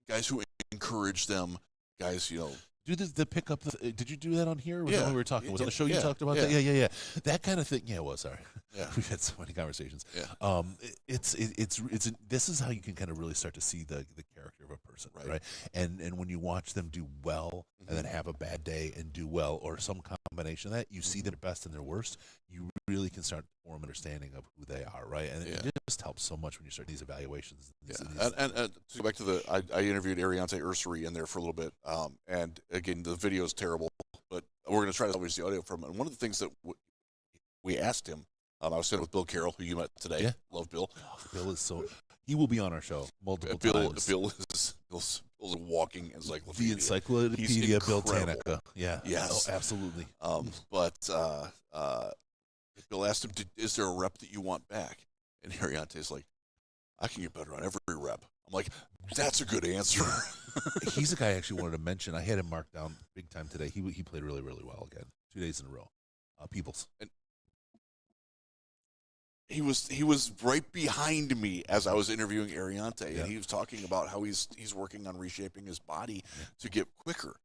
guys who encourage them, guys, Do the pickup. Did you do that on here? Or was that when we were talking? Was it on the show you yeah, talked about yeah. that? Yeah. That kind of thing. Yeah, it was. Sorry. Yeah. We've had so many conversations. Yeah. This is how you can kind of really start to see the character of a person, right? And when you watch them do well and then have a bad day and do well, or some combination of that, you see their best and their worst. You really can start to form understanding of who they are, right? And it just helps so much when you start these evaluations. And to go back to I interviewed Ariante Ursary in there for a little bit, and again the video is terrible, but we're going to try to salvage the audio from it. And one of the things that we asked him, I was sitting with Bill Carroll, who you met today. Yeah. Love Bill. Bill is he will be on our show multiple times. Bill's walking encyclopedia. The encyclopedia Bill Tanica. Yeah. Yes. Oh, absolutely. But Bill asked him, is there a rep that you want back? And Ariante's like, I can get better on every rep. I'm like, that's a good answer. He's a guy I actually wanted to mention. I had him marked down big time today. He played really, really well again. 2 days in a row. Peoples. And he was right behind me as I was interviewing Ariante, and he was talking about how he's working on reshaping his body to get quicker,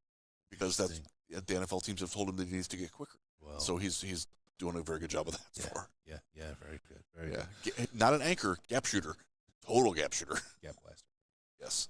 because the NFL teams have told him that he needs to get quicker. Well, so he's doing a very good job of that so far. Yeah, very good. Very good. Not an anchor, gap shooter. Total gap shooter. Gap blaster. Yes.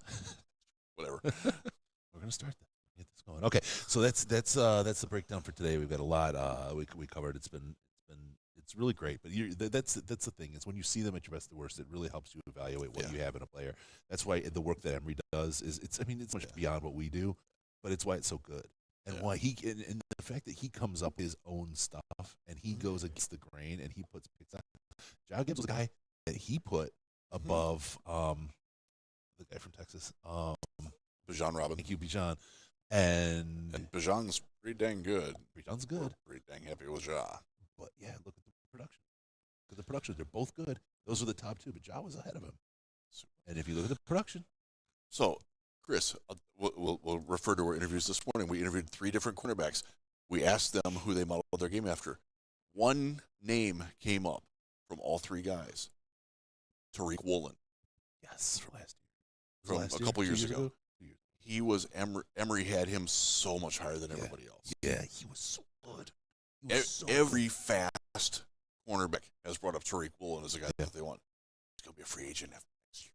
Whatever. We're gonna start that. Get this going. Okay, so that's the breakdown for today. We've got a lot we covered. It's really great, but that's the thing, is when you see them at your best and worst, it really helps you evaluate what you have in a player. That's why the work that Emery does it's much beyond what we do, but it's why it's so good, and why and the fact that he comes up with his own stuff and he goes against the grain and he puts picks on. John Gibbs was a guy that he put above the guy from Texas, Bijan Robin. Thank you, Bijan. And Bijan's pretty dang good. Bijan's good. We're pretty dang happy with Ja. But yeah, look at the production. Look at the production. They're both good. Those are the top two, but Ja was ahead of him. And if you look at the production. So, Chris, we'll refer to our interviews this morning. We interviewed 3 different cornerbacks. We asked them who they modeled their game after. One name came up from all 3 guys. Tariq Woolen. Yes, from last From year. a couple years ago. He was Emery had him so much higher than everybody else. Yeah, he was so good. Every fast cornerback has brought up Tariq Woolen as a guy that they want. He's going to be a free agent after next year.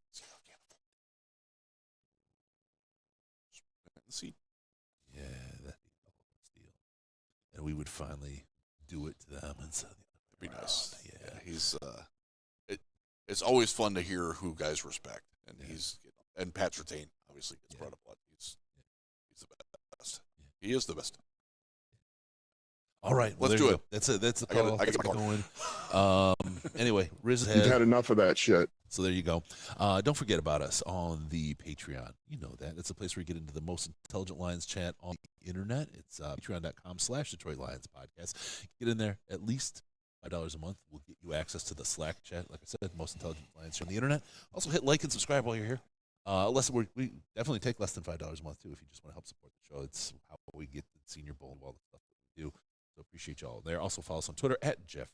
See? Yeah, that'd be a steal. And we would finally do it to them and say, that'd be nice. Yeah. He's it's always fun to hear who guys respect, and and Pat Surtain obviously gets brought up a lot. He's the best. Yeah. He is the best. All right, let's do it. That's the call. I got going. Anyway, Riz You've had enough of that shit. So there you go. Don't forget about us on the Patreon. You know that. It's a place where you get into the most intelligent Lions chat on the internet. It's patreon.com/Detroit Lions podcast. Get in there at least $5 a month. We'll get you access to the Slack chat. Like I said, most intelligent Lions chat on the internet. Also hit like and subscribe while you're here. We definitely take less than $5 a month too if you just want to help support the show. It's how we get the Senior Bowl and all the stuff that we do. So appreciate y'all there. Also follow us on Twitter at Jeff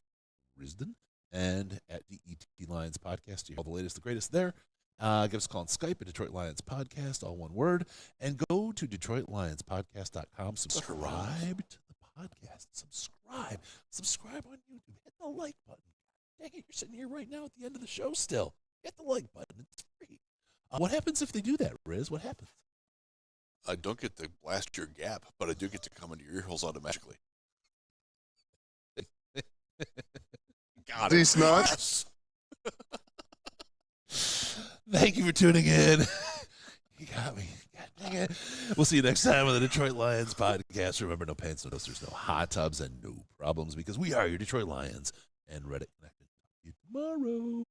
Risden and at DET Lions Podcast. You hear all the latest, the greatest there. Give us a call on Skype at Detroit Lions Podcast, all one word. And go to DetroitLionsPodcast.com. Subscribe to the podcast. Subscribe on YouTube. Hit the like button. Dang it, you're sitting here right now at the end of the show still. Hit the like button. It's free. What happens if they do that, Riz? What happens? I don't get to blast your gap, but I do get to come into your ear holes automatically. Got it. Nuts. Thank you for tuning in. You got me. God dang it. We'll see you next time on the Detroit Lions podcast. Remember, no pants, no toasters, no hot tubs, and no problems, because we are your Detroit Lions and Reddit Connected. Talk to you tomorrow.